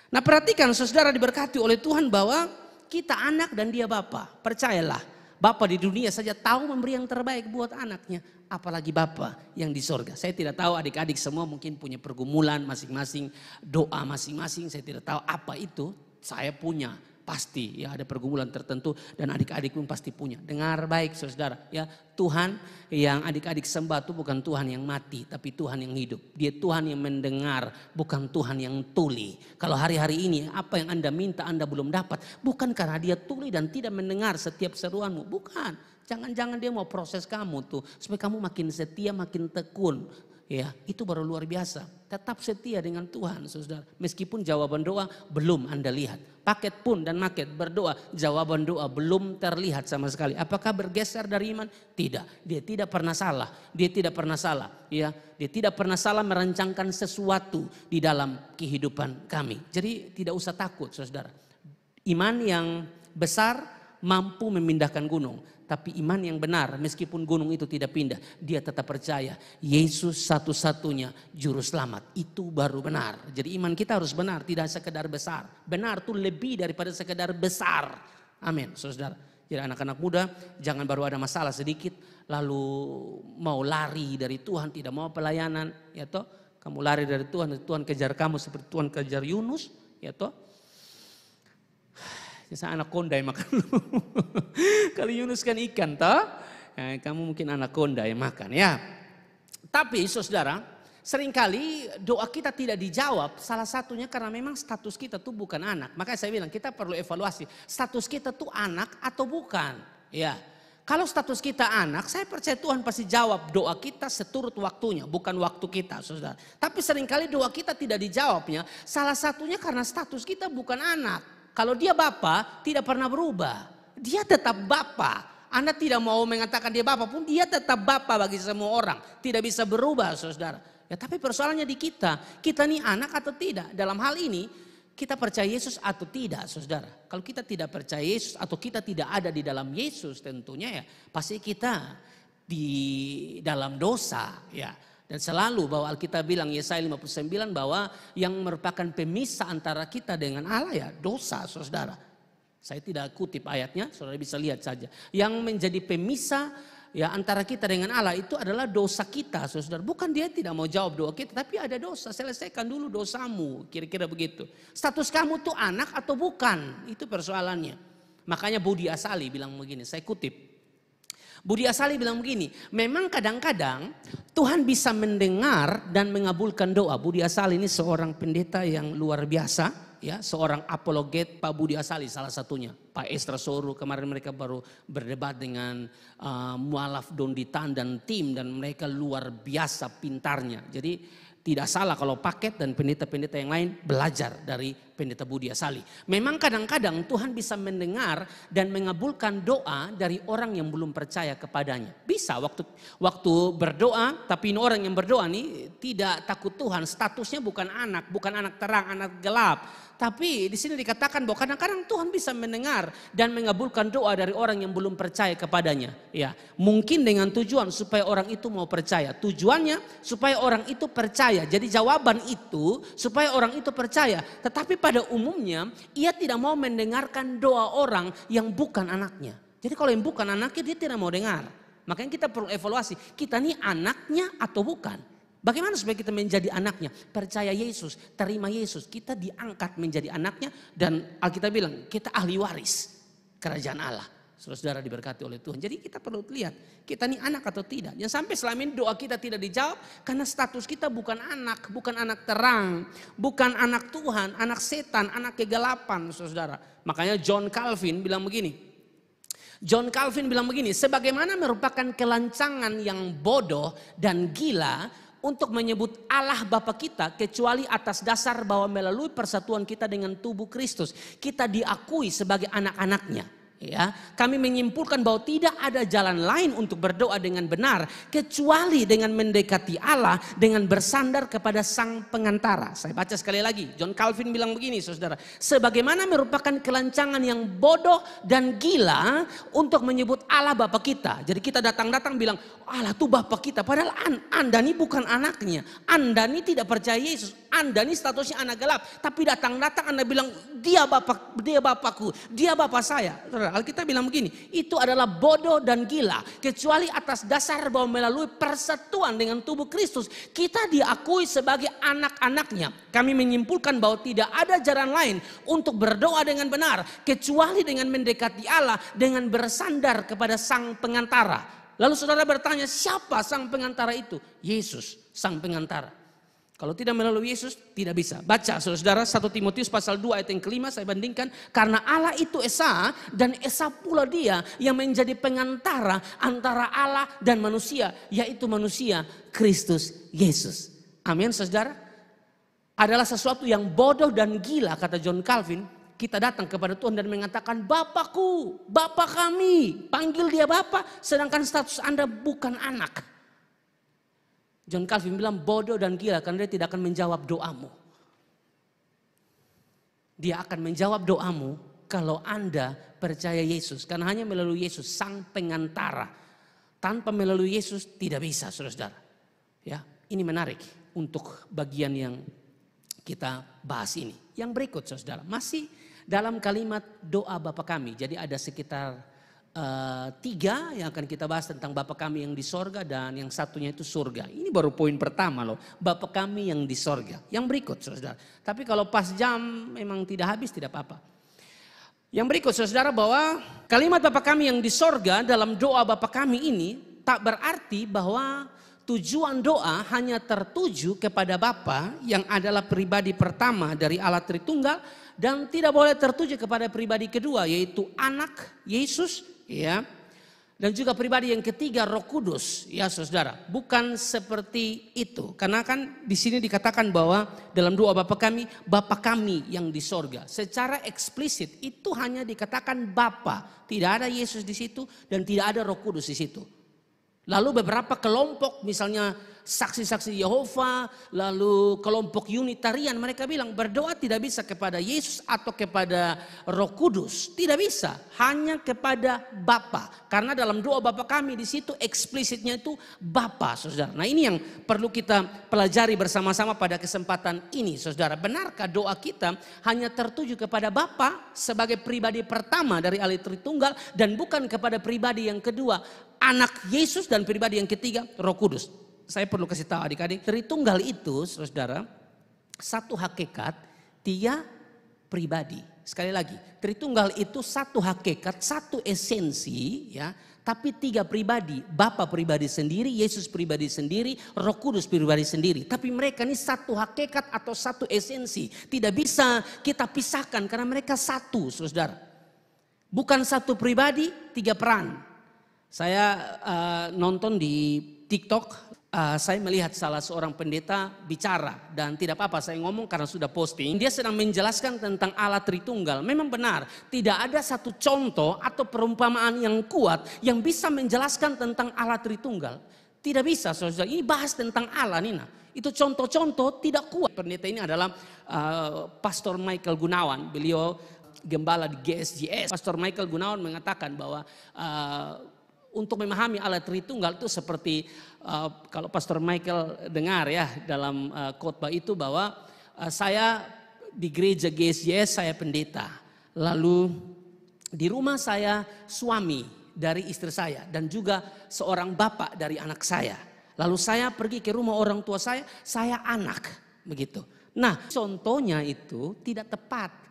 Nah, perhatikan saudara diberkati oleh Tuhan bahwa kita anak dan dia Bapa. Percayalah, Bapa di dunia saja tahu memberi yang terbaik buat anaknya, apalagi Bapa yang di sorga. Saya tidak tahu adik-adik semua mungkin punya pergumulan masing-masing, doa masing-masing. Saya tidak tahu apa itu. Saya punya. Pasti ya ada pergumulan tertentu dan adik-adik pun pasti punya. Dengar baik saudara ya, Tuhan yang adik-adik sembah itu bukan Tuhan yang mati tapi Tuhan yang hidup. Dia Tuhan yang mendengar, bukan Tuhan yang tuli. Kalau hari-hari ini apa yang Anda minta Anda belum dapat, bukan karena dia tuli dan tidak mendengar setiap seruanmu, bukan. Jangan-jangan dia mau proses kamu tuh supaya kamu makin setia, makin tekun. Ya, itu baru luar biasa. Tetap setia dengan Tuhan, saudara. Meskipun jawaban doa belum Anda lihat. Paket pun dan maket berdoa, jawaban doa belum terlihat sama sekali. Apakah bergeser dari iman? Tidak. Dia tidak pernah salah. Dia tidak pernah salah. Ya, dia tidak pernah salah merancangkan sesuatu di dalam kehidupan kami. Jadi tidak usah takut, saudara. Iman yang besar mampu memindahkan gunung. Tapi iman yang benar meskipun gunung itu tidak pindah, dia tetap percaya Yesus satu-satunya juru selamat. Itu baru benar. Jadi iman kita harus benar, tidak sekedar besar. Benar itu lebih daripada sekedar besar. Amin, saudara. Jadi anak-anak muda jangan baru ada masalah sedikit lalu mau lari dari Tuhan, tidak mau pelayanan, ya toh. Kamu lari dari Tuhan, Tuhan kejar kamu seperti Tuhan kejar Yunus, ya toh. Saya anakonda yang makan. Kalau Yunus kan ikan toh. Kamu mungkin anakonda yang makan ya. Tapi saudara, seringkali doa kita tidak dijawab. Salah satunya karena memang status kita tuh bukan anak. Makanya saya bilang kita perlu evaluasi. Status kita tuh anak atau bukan. Ya. Kalau status kita anak, saya percaya Tuhan pasti jawab doa kita seturut waktunya, bukan waktu kita, saudara. Tapi seringkali doa kita tidak dijawabnya, salah satunya karena status kita bukan anak. Kalau dia bapa, tidak pernah berubah. Dia tetap bapa. Anda tidak mau mengatakan dia bapa pun, dia tetap bapa bagi semua orang. Tidak bisa berubah, saudara. Ya, tapi persoalannya di kita ini anak atau tidak. Dalam hal ini, kita percaya Yesus atau tidak, saudara. Kalau kita tidak percaya Yesus atau kita tidak ada di dalam Yesus, tentunya ya pasti kita di dalam dosa, ya. Dan selalu bahwa Alkitab bilang Yesaya 59 bahwa yang merupakan pemisah antara kita dengan Allah ya dosa, saudara. Saya tidak kutip ayatnya, saudara bisa lihat saja. Yang menjadi pemisah ya antara kita dengan Allah itu adalah dosa kita, saudara. Bukan dia tidak mau jawab doa kita, tapi ada dosa. Selesaikan dulu dosamu, kira-kira begitu. Status kamu tuh anak atau bukan, itu persoalannya. Makanya Budi Asali bilang begini, saya kutip. Budi Asali bilang begini, memang kadang-kadang Tuhan bisa mendengar dan mengabulkan doa. Budi Asali ini seorang pendeta yang luar biasa. Ya, seorang apologet Pak Budi Asali salah satunya. Pak Estra Soru kemarin mereka baru berdebat dengan Mualaf Donditan dan tim dan mereka luar biasa pintarnya. Jadi tidak salah kalau Paket dan pendeta-pendeta yang lain belajar dari pendeta Budi Asali. Memang kadang-kadang Tuhan bisa mendengar dan mengabulkan doa dari orang yang belum percaya kepadanya. Bisa waktu berdoa, tapi ini orang yang berdoa nih tidak takut Tuhan. Statusnya bukan anak terang, anak gelap. Tapi di sini dikatakan bahwa kadang-kadang Tuhan bisa mendengar dan mengabulkan doa dari orang yang belum percaya kepadanya. Ya, mungkin dengan tujuan supaya orang itu mau percaya. Tujuannya supaya orang itu percaya. Jadi jawaban itu supaya orang itu percaya. Tetapi pada umumnya ia tidak mau mendengarkan doa orang yang bukan anaknya. Jadi kalau yang bukan anaknya dia tidak mau dengar. Makanya kita perlu evaluasi. Kita ini anaknya atau bukan? Bagaimana supaya kita menjadi anaknya? Percaya Yesus, terima Yesus. Kita diangkat menjadi anaknya dan Alkitab bilang kita ahli waris kerajaan Allah. Saudara-saudara diberkati oleh Tuhan. Jadi kita perlu lihat kita ini anak atau tidak. Yang sampai selama ini doa kita tidak dijawab karena status kita bukan anak terang, bukan anak Tuhan, anak setan, anak kegelapan, saudara. Makanya John Calvin bilang begini. Sebagaimana merupakan kelancangan yang bodoh dan gila untuk menyebut Allah Bapa kita kecuali atas dasar bahwa melalui persatuan kita dengan tubuh Kristus kita diakui sebagai anak-anaknya. Ya, kami menyimpulkan bahwa tidak ada jalan lain untuk berdoa dengan benar kecuali dengan mendekati Allah dengan bersandar kepada Sang Pengantara. Saya baca sekali lagi. John Calvin bilang begini, saudara. Sebagaimana merupakan kelancangan yang bodoh dan gila untuk menyebut Allah Bapa kita. Jadi kita datang-datang bilang Allah tuh Bapa kita. Padahal Anda ini bukan anaknya. Anda ini tidak percaya Yesus. Anda ini statusnya anak gelap. Tapi datang-datang Anda bilang dia Bapakku, dia Bapa saya. Alkitab bilang begini, itu adalah bodoh dan gila. Kecuali atas dasar bahwa melalui persatuan dengan tubuh Kristus, kita diakui sebagai anak-anaknya. Kami menyimpulkan bahwa tidak ada jalan lain untuk berdoa dengan benar. Kecuali dengan mendekati Allah, dengan bersandar kepada Sang Pengantara. Lalu saudara bertanya, siapa Sang Pengantara itu? Yesus, Sang Pengantara. Kalau tidak melalui Yesus tidak bisa. Baca saudara 1 Timotius pasal 2 ayat yang kelima saya bandingkan. Karena Allah itu Esa dan Esa pula dia yang menjadi pengantara antara Allah dan manusia. Yaitu manusia Kristus Yesus. Amin saudara. Adalah sesuatu yang bodoh dan gila kata John Calvin. Kita datang kepada Tuhan dan mengatakan Bapakku, Bapa kami. Panggil dia Bapa sedangkan status Anda bukan anak. John Calvin bilang bodoh dan gila karena dia tidak akan menjawab doamu. Dia akan menjawab doamu kalau Anda percaya Yesus. Karena hanya melalui Yesus Sang Pengantara. Tanpa melalui Yesus tidak bisa saudara-saudara. Ya, ini menarik untuk bagian yang kita bahas ini. Yang berikut saudara, masih dalam kalimat doa Bapa kami. Jadi ada sekitar 3 yang akan kita bahas tentang Bapa kami yang di sorga dan yang satunya itu surga. Ini baru poin pertama loh, Bapa kami yang di sorga. Yang berikut saudara. Tapi kalau pas jam memang tidak habis tidak apa-apa. Yang berikut saudara bahwa kalimat Bapa kami yang di sorga dalam doa Bapa kami ini tak berarti bahwa tujuan doa hanya tertuju kepada Bapa yang adalah pribadi pertama dari Allah Tritunggal dan tidak boleh tertuju kepada pribadi kedua yaitu anak Yesus. Ya, Dan juga pribadi yang ketiga Roh Kudus, ya saudara, bukan seperti itu. Karena kan di sini dikatakan bahwa dalam doa Bapa kami yang di sorga. Secara eksplisit itu hanya dikatakan Bapa, tidak ada Yesus di situ dan tidak ada Roh Kudus di situ. Lalu beberapa kelompok misalnya saksi-saksi Yehova, lalu kelompok Unitarian, mereka bilang berdoa tidak bisa kepada Yesus atau kepada Roh Kudus. Tidak bisa, hanya kepada Bapa. Karena dalam doa Bapa kami di situ eksplisitnya itu Bapa, saudara. Nah ini yang perlu kita pelajari bersama-sama pada kesempatan ini, saudara. Benarkah doa kita hanya tertuju kepada Bapa sebagai pribadi pertama dari Allah Tritunggal dan bukan kepada pribadi yang kedua, Anak Yesus, dan pribadi yang ketiga Roh Kudus? Saya perlu kasih tahu adik-adik, Tritunggal itu saudara satu hakikat, tiga pribadi. Sekali lagi, Tritunggal itu satu hakikat, satu esensi, ya, tapi tiga pribadi. Bapa pribadi sendiri, Yesus pribadi sendiri, Roh Kudus pribadi sendiri. Tapi mereka ini satu hakikat atau satu esensi. Tidak bisa kita pisahkan karena mereka satu, saudara. Bukan satu pribadi, tiga peran. Saya nonton di TikTok, saya melihat salah seorang pendeta bicara, dan tidak apa-apa saya ngomong karena sudah posting. Dia sedang menjelaskan tentang Allah Tritunggal. Memang benar, tidak ada satu contoh atau perumpamaan yang kuat yang bisa menjelaskan tentang Allah Tritunggal. Tidak bisa, saudara. Ini bahas tentang Allah, Nina. Itu contoh-contoh tidak kuat. Pendeta ini adalah Pastor Michael Gunawan. Beliau gembala di GSJS. Pastor Michael Gunawan mengatakan bahwa untuk memahami Allah Tritunggal itu seperti kalau Pastor Michael dengar ya dalam khotbah itu bahwa saya di gereja GSJS saya pendeta. Lalu di rumah saya suami dari istri saya dan juga seorang bapak dari anak saya. Lalu saya pergi ke rumah orang tua saya anak, begitu. Nah, contohnya itu tidak tepat.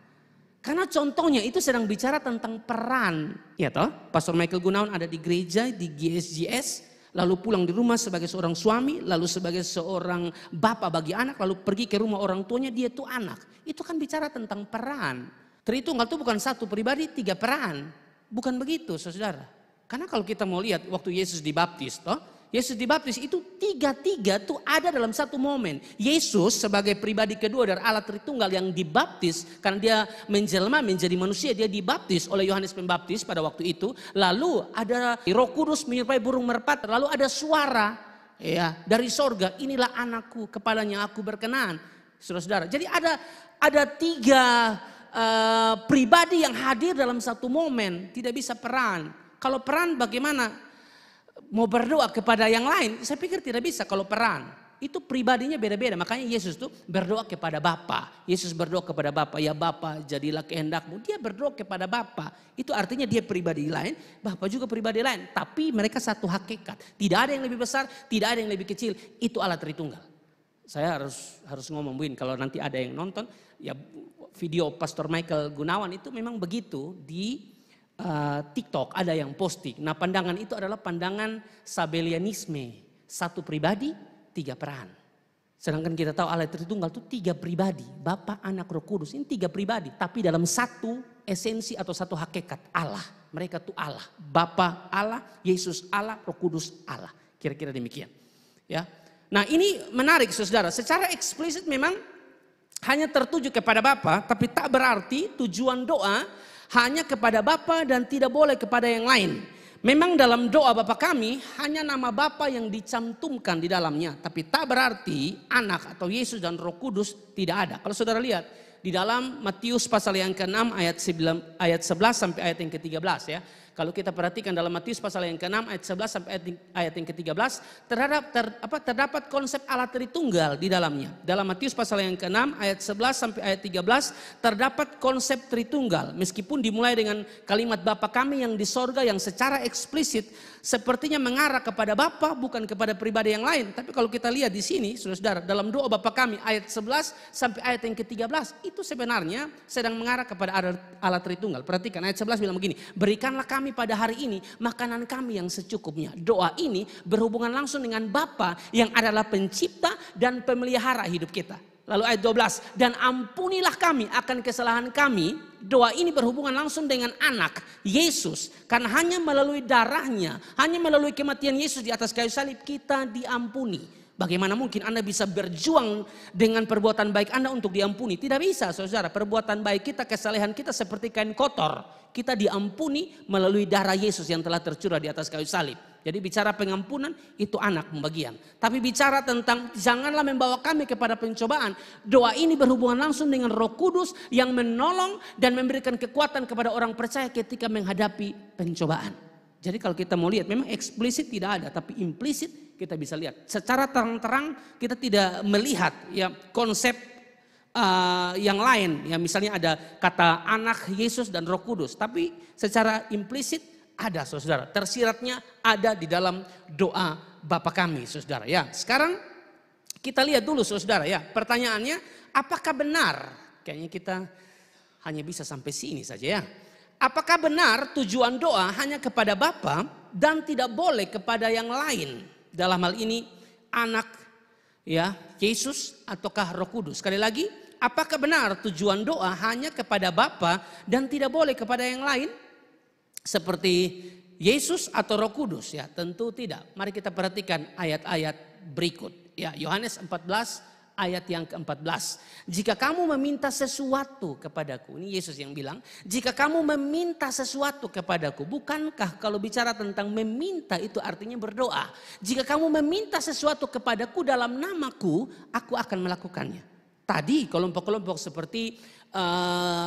Karena contohnya itu sedang bicara tentang peran. Ya toh, Pastor Michael Gunawan ada di gereja, di GSJS. Lalu pulang di rumah sebagai seorang suami. Lalu sebagai seorang bapak bagi anak. Lalu pergi ke rumah orang tuanya, dia itu anak. Itu kan bicara tentang peran. Tritunggal itu bukan satu pribadi, tiga peran. Bukan begitu, saudara. Karena kalau kita mau lihat waktu Yesus dibaptis toh. Yesus dibaptis itu tiga-tiga tuh ada dalam satu momen. Yesus sebagai pribadi kedua dari Allah Tritunggal yang dibaptis. Karena dia menjelma menjadi manusia, dia dibaptis oleh Yohanes Pembaptis pada waktu itu. Lalu ada Roh Kudus menyerupai burung merpati. Lalu ada suara ya dari sorga, inilah anakku kepadanya aku berkenan. Saudara-saudara, jadi ada tiga pribadi yang hadir dalam satu momen. Tidak bisa peran. Kalau peran bagaimana? Mau berdoa kepada yang lain, saya pikir tidak bisa kalau peran. Itu pribadinya beda-beda. Makanya Yesus tuh berdoa kepada Bapa. Yesus berdoa kepada Bapa, ya Bapa jadilah kehendakmu. Dia berdoa kepada Bapa. Itu artinya dia pribadi lain, Bapa juga pribadi lain. Tapi mereka satu hakikat. Tidak ada yang lebih besar, tidak ada yang lebih kecil. Itu Allah Tritunggal. Saya harus ngomong begini, kalau nanti ada yang nonton, ya video Pastor Michael Gunawan itu memang begitu di TikTok ada yang posting. Nah pandangan itu adalah pandangan Sabellianisme. Satu pribadi, tiga peran. Sedangkan kita tahu Allah Tritunggal itu tiga pribadi. Bapa, Anak, Roh Kudus. Ini tiga pribadi. Tapi dalam satu esensi atau satu hakikat Allah. Mereka itu Allah. Bapa Allah, Yesus Allah, Roh Kudus Allah. Kira-kira demikian. Ya. Nah ini menarik saudara. Secara eksplisit memang hanya tertuju kepada Bapa. Tapi tak berarti tujuan doa hanya kepada Bapa dan tidak boleh kepada yang lain. Memang dalam doa Bapa kami hanya nama Bapa yang dicantumkan di dalamnya. Tapi tak berarti Anak atau Yesus dan Roh Kudus tidak ada. Kalau saudara lihat di dalam Matius pasal yang ke-6 ayat 11 sampai ayat yang ke-13 ya. Kalau kita perhatikan dalam Matius pasal yang ke-6 ayat 11 sampai ayat yang ke-13 terdapat konsep Allah Tritunggal di dalamnya. Dalam Matius pasal yang ke-6 ayat 11 sampai ayat 13 terdapat konsep Tritunggal. Meskipun dimulai dengan kalimat Bapa kami yang di sorga yang secara eksplisit sepertinya mengarah kepada Bapa bukan kepada pribadi yang lain. Tapi kalau kita lihat di sini saudara dalam doa Bapa kami ayat 11 sampai ayat yang ke-13 itu sebenarnya sedang mengarah kepada Allah Tritunggal. Perhatikan ayat 11 bilang begini, berikanlah kami pada hari ini makanan kami yang secukupnya. Doa ini berhubungan langsung dengan Bapa yang adalah pencipta dan pemelihara hidup kita. Lalu ayat 12, dan ampunilah kami akan kesalahan kami. Doa ini berhubungan langsung dengan anak Yesus. Karena hanya melalui darahnya, hanya melalui kematian Yesus di atas kayu salib kita diampuni. Bagaimana mungkin Anda bisa berjuang dengan perbuatan baik Anda untuk diampuni? Tidak bisa, saudara. Perbuatan baik kita, kesalehan kita seperti kain kotor. Kita diampuni melalui darah Yesus yang telah tercurah di atas kayu salib. Jadi bicara pengampunan itu anak pembagian. Tapi bicara tentang janganlah membawa kami kepada pencobaan. Doa ini berhubungan langsung dengan Roh Kudus yang menolong dan memberikan kekuatan kepada orang percaya ketika menghadapi pencobaan. Jadi kalau kita mau lihat memang eksplisit tidak ada, tapi implisit kita bisa lihat. Secara terang-terang kita tidak melihat ya konsep yang lain. Ya misalnya ada kata anak Yesus dan Roh Kudus, tapi secara implisit ada, saudara. Tersiratnya ada di dalam doa Bapa kami, saudara. Ya, sekarang kita lihat dulu, saudara. Ya, pertanyaannya, apakah benar? Kayaknya kita hanya bisa sampai sini saja ya. Apakah benar tujuan doa hanya kepada Bapa dan tidak boleh kepada yang lain? Dalam hal ini anak ya Yesus ataukah Roh Kudus? Sekali lagi, apakah benar tujuan doa hanya kepada Bapa dan tidak boleh kepada yang lain? Seperti Yesus atau Roh Kudus? Ya tentu tidak. Mari kita perhatikan ayat-ayat berikut. Ya Yohanes 14 ayat yang ke-14. Jika kamu meminta sesuatu kepadaku. Ini Yesus yang bilang. Jika kamu meminta sesuatu kepadaku. Bukankah kalau bicara tentang meminta itu artinya berdoa. Jika kamu meminta sesuatu kepadaku dalam namaku. Aku akan melakukannya. Tadi kelompok-kelompok seperti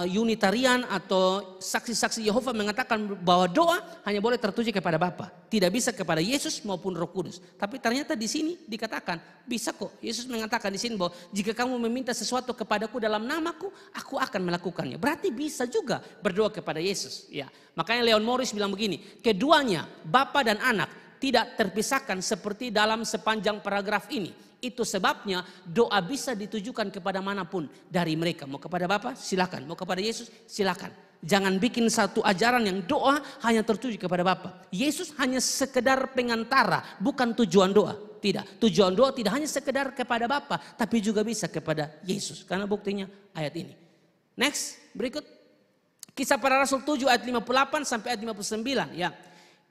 Unitarian atau saksi-saksi Yehova mengatakan bahwa doa hanya boleh tertuju kepada Bapa, tidak bisa kepada Yesus maupun Roh Kudus. Tapi ternyata di sini dikatakan bisa kok. Yesus mengatakan di sini bahwa jika kamu meminta sesuatu kepadaku dalam namaku, aku akan melakukannya. Berarti bisa juga berdoa kepada Yesus. Ya, makanya Leon Morris bilang begini, keduanya Bapa dan Anak tidak terpisahkan seperti dalam sepanjang paragraf ini. Itu sebabnya doa bisa ditujukan kepada manapun dari mereka. Mau kepada Bapa silakan, mau kepada Yesus silakan. Jangan bikin satu ajaran yang doa hanya tertuju kepada Bapa. Yesus hanya sekedar pengantara, bukan tujuan doa. Tidak, tujuan doa tidak hanya sekedar kepada Bapa, tapi juga bisa kepada Yesus. Karena buktinya ayat ini. Next, berikut. Kisah Para Rasul 7 ayat 58 sampai ayat 59 ya.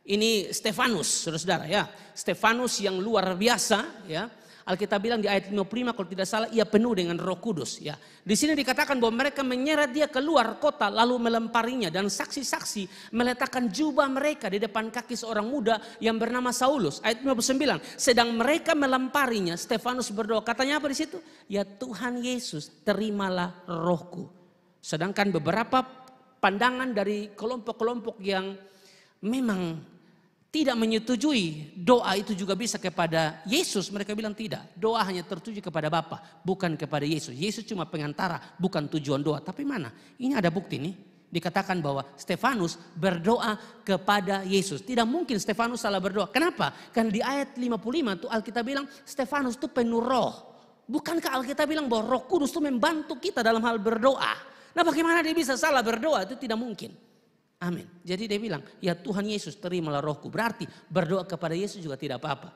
Ini Stefanus, saudara-saudara ya. Stefanus yang luar biasa ya. Alkitab bilang di ayat 55 kalau tidak salah ia penuh dengan Roh Kudus ya. Di sini dikatakan bahwa mereka menyeret dia keluar kota lalu melemparinya dan saksi-saksi meletakkan jubah mereka di depan kaki seorang muda yang bernama Saulus. Ayat 59. Sedang mereka melemparinya, Stefanus berdoa. Katanya apa di situ? Ya Tuhan Yesus, terimalah rohku. Sedangkan beberapa pandangan dari kelompok-kelompok yang memang tidak menyetujui doa itu juga bisa kepada Yesus. Mereka bilang tidak. Doa hanya tertuju kepada Bapa, bukan kepada Yesus. Yesus cuma pengantara, bukan tujuan doa. Tapi mana? Ini ada bukti nih. Dikatakan bahwa Stefanus berdoa kepada Yesus. Tidak mungkin Stefanus salah berdoa. Kenapa? Karena di ayat 55 tuh Alkitab bilang Stefanus itu penuh roh. Bukankah Alkitab bilang bahwa Roh Kudus itu membantu kita dalam hal berdoa? Nah bagaimana dia bisa salah berdoa? Itu tidak mungkin. Amin. Jadi dia bilang, ya Tuhan Yesus terimalah rohku. Berarti berdoa kepada Yesus juga tidak apa-apa.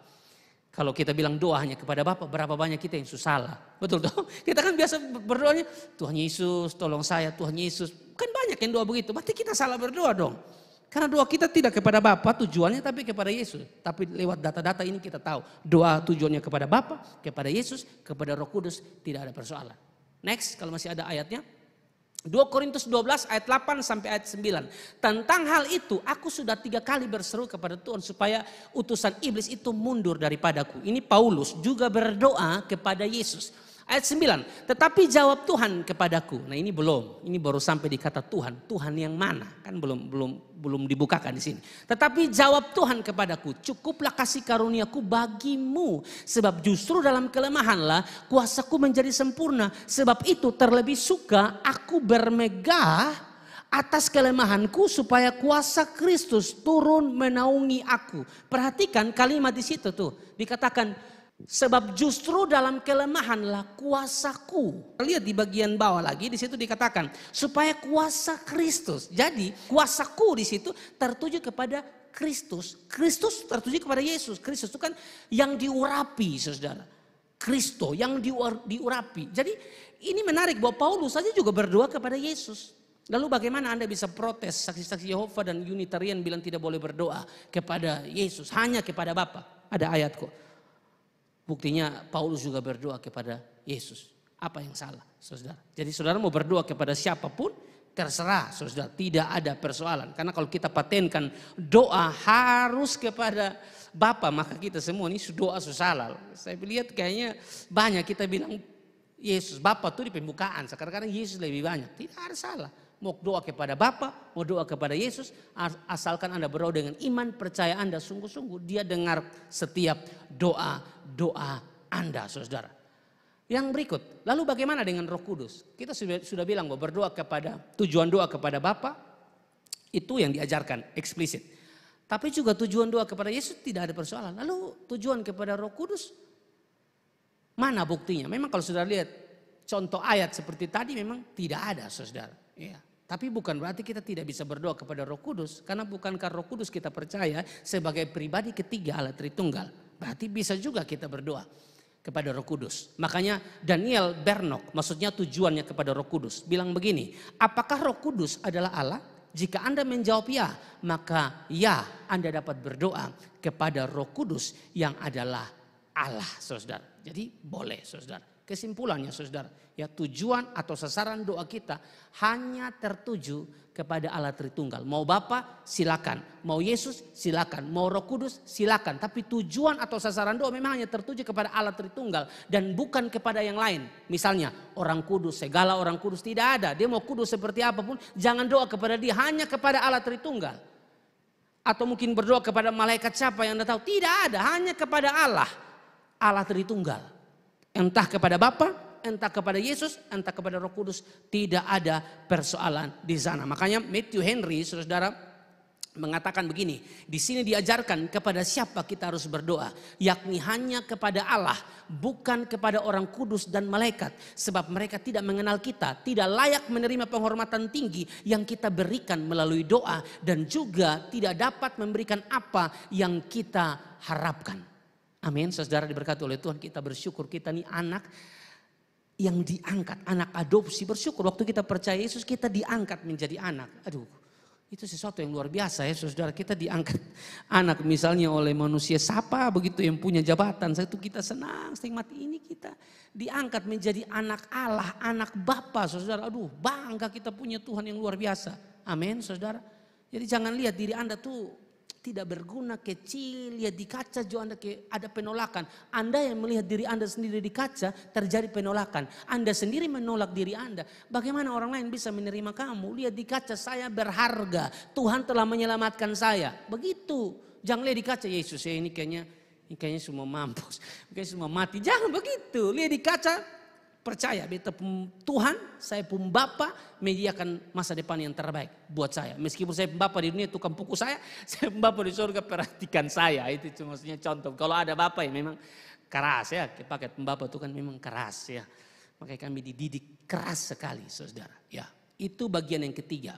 Kalau kita bilang doa hanya kepada Bapa, berapa banyak kita yang salah. Betul toh? Kita kan biasa berdoanya, Tuhan Yesus tolong saya, Tuhan Yesus. Kan banyak yang doa begitu. Berarti kita salah berdoa dong. Karena doa kita tidak kepada Bapa tujuannya tapi kepada Yesus. Tapi lewat data-data ini kita tahu. Doa tujuannya kepada Bapa, kepada Yesus, kepada Roh Kudus tidak ada persoalan. Next, kalau masih ada ayatnya. 2 Korintus 12 ayat 8 sampai ayat 9. Tentang hal itu aku sudah 3 kali berseru kepada Tuhan supaya utusan iblis itu mundur daripadaku. Ini Paulus juga berdoa kepada Yesus. Ayat 9. Tetapi jawab Tuhan kepadaku. Nah ini belum. Ini baru sampai di kata Tuhan. Tuhan yang mana? Kan belum dibukakan di sini. Tetapi jawab Tuhan kepadaku. Cukuplah kasih karuniaku bagimu. Sebab justru dalam kelemahanlah kuasaku menjadi sempurna. Sebab itu terlebih suka aku bermegah atas kelemahanku supaya kuasa Kristus turun menaungi aku. Perhatikan kalimat di situ tuh. Dikatakan sebab justru dalam kelemahanlah kuasaku. Lihat di bagian bawah lagi di situ dikatakan supaya kuasa Kristus. Jadi kuasaku di situ tertuju kepada Kristus. Kristus tertuju kepada Yesus. Kristus itu kan yang diurapi, saudara. Kristo yang diurapi. Jadi ini menarik bahwa Paulus saja juga berdoa kepada Yesus. Lalu bagaimana Anda bisa protes saksi-saksi Yehova dan Unitarian bilang tidak boleh berdoa kepada Yesus, hanya kepada Bapa? Ada ayat kok. Buktinya Paulus juga berdoa kepada Yesus. Apa yang salah, saudara? Jadi saudara mau berdoa kepada siapapun, terserah saudara. Tidak ada persoalan. Karena kalau kita patenkan doa harus kepada Bapa, maka kita semua ini doa salah. Saya lihat kayaknya banyak kita bilang Yesus, Bapa itu di pembukaan. Sekarang Yesus lebih banyak. Tidak ada salah. Mau doa kepada Bapa, mau doa kepada Yesus, asalkan Anda berdoa dengan iman, percaya Anda sungguh-sungguh, Dia dengar setiap doa Anda, saudara. Yang berikut, lalu bagaimana dengan Roh Kudus? Kita sudah bilang bahwa berdoa kepada, tujuan doa kepada Bapa itu yang diajarkan eksplisit. Tapi juga tujuan doa kepada Yesus tidak ada persoalan. Lalu tujuan kepada Roh Kudus, mana buktinya? Memang kalau saudara lihat contoh ayat seperti tadi memang tidak ada, saudara. Ya. Tapi bukan berarti kita tidak bisa berdoa kepada Roh Kudus. Karena bukankah Roh Kudus kita percaya sebagai pribadi ketiga Allah Tritunggal. Berarti bisa juga kita berdoa kepada Roh Kudus. Makanya Daniel Bernok, maksudnya tujuannya kepada Roh Kudus, bilang begini, apakah Roh Kudus adalah Allah? Jika Anda menjawab ya, maka ya Anda dapat berdoa kepada Roh Kudus yang adalah Allah, saudara. Jadi boleh, saudara. Kesimpulannya, saudara, ya tujuan atau sasaran doa kita hanya tertuju kepada Allah Tritunggal. Mau Bapa silakan, mau Yesus silakan, mau Roh Kudus silakan. Tapi tujuan atau sasaran doa memang hanya tertuju kepada Allah Tritunggal dan bukan kepada yang lain. Misalnya orang kudus, segala orang kudus, tidak ada. Dia mau kudus seperti apapun, jangan doa kepada dia, hanya kepada Allah Tritunggal. Atau mungkin berdoa kepada malaikat siapa yang Anda tahu, tidak ada, hanya kepada Allah Tritunggal. Entah kepada Bapa, entah kepada Yesus, entah kepada Roh Kudus, tidak ada persoalan di sana. Makanya Matthew Henry, saudara, mengatakan begini, di sini diajarkan kepada siapa kita harus berdoa, yakni hanya kepada Allah, bukan kepada orang kudus dan malaikat, sebab mereka tidak mengenal kita, tidak layak menerima penghormatan tinggi yang kita berikan melalui doa, dan juga tidak dapat memberikan apa yang kita harapkan. Amin, saudara diberkati oleh Tuhan. Kita bersyukur kita nih anak yang diangkat, anak adopsi. Bersyukur waktu kita percaya Yesus kita diangkat menjadi anak. Aduh, itu sesuatu yang luar biasa ya saudara. Kita diangkat anak misalnya oleh manusia siapa begitu yang punya jabatan. Itu kita senang, nikmat ini kita diangkat menjadi anak Allah, anak Bapa, saudara. Aduh, bangga kita punya Tuhan yang luar biasa. Amin, saudara. Jadi jangan lihat diri Anda tuh tidak berguna, kecil, lihat di kaca juga Anda ada penolakan. Anda yang melihat diri Anda sendiri di kaca terjadi penolakan. Anda sendiri menolak diri Anda. Bagaimana orang lain bisa menerima kamu? Lihat di kaca, saya berharga. Tuhan telah menyelamatkan saya. Begitu. Jangan lihat di kaca, Yesus ya ini kayaknya semua mampus. Kayaknya semua mati. Jangan begitu. Lihat di kaca. Percaya, beta pun Tuhan, saya pun Bapa menyediakan masa depan yang terbaik buat saya. Meskipun saya pun Bapa di dunia tukang pukul saya pun Bapa di surga perhatikan saya. Itu cuma maksudnya contoh. Kalau ada Bapa yang memang keras ya, paket Bapa itu kan memang keras ya. Makanya kami dididik keras sekali, saudara. Ya, itu bagian yang ketiga.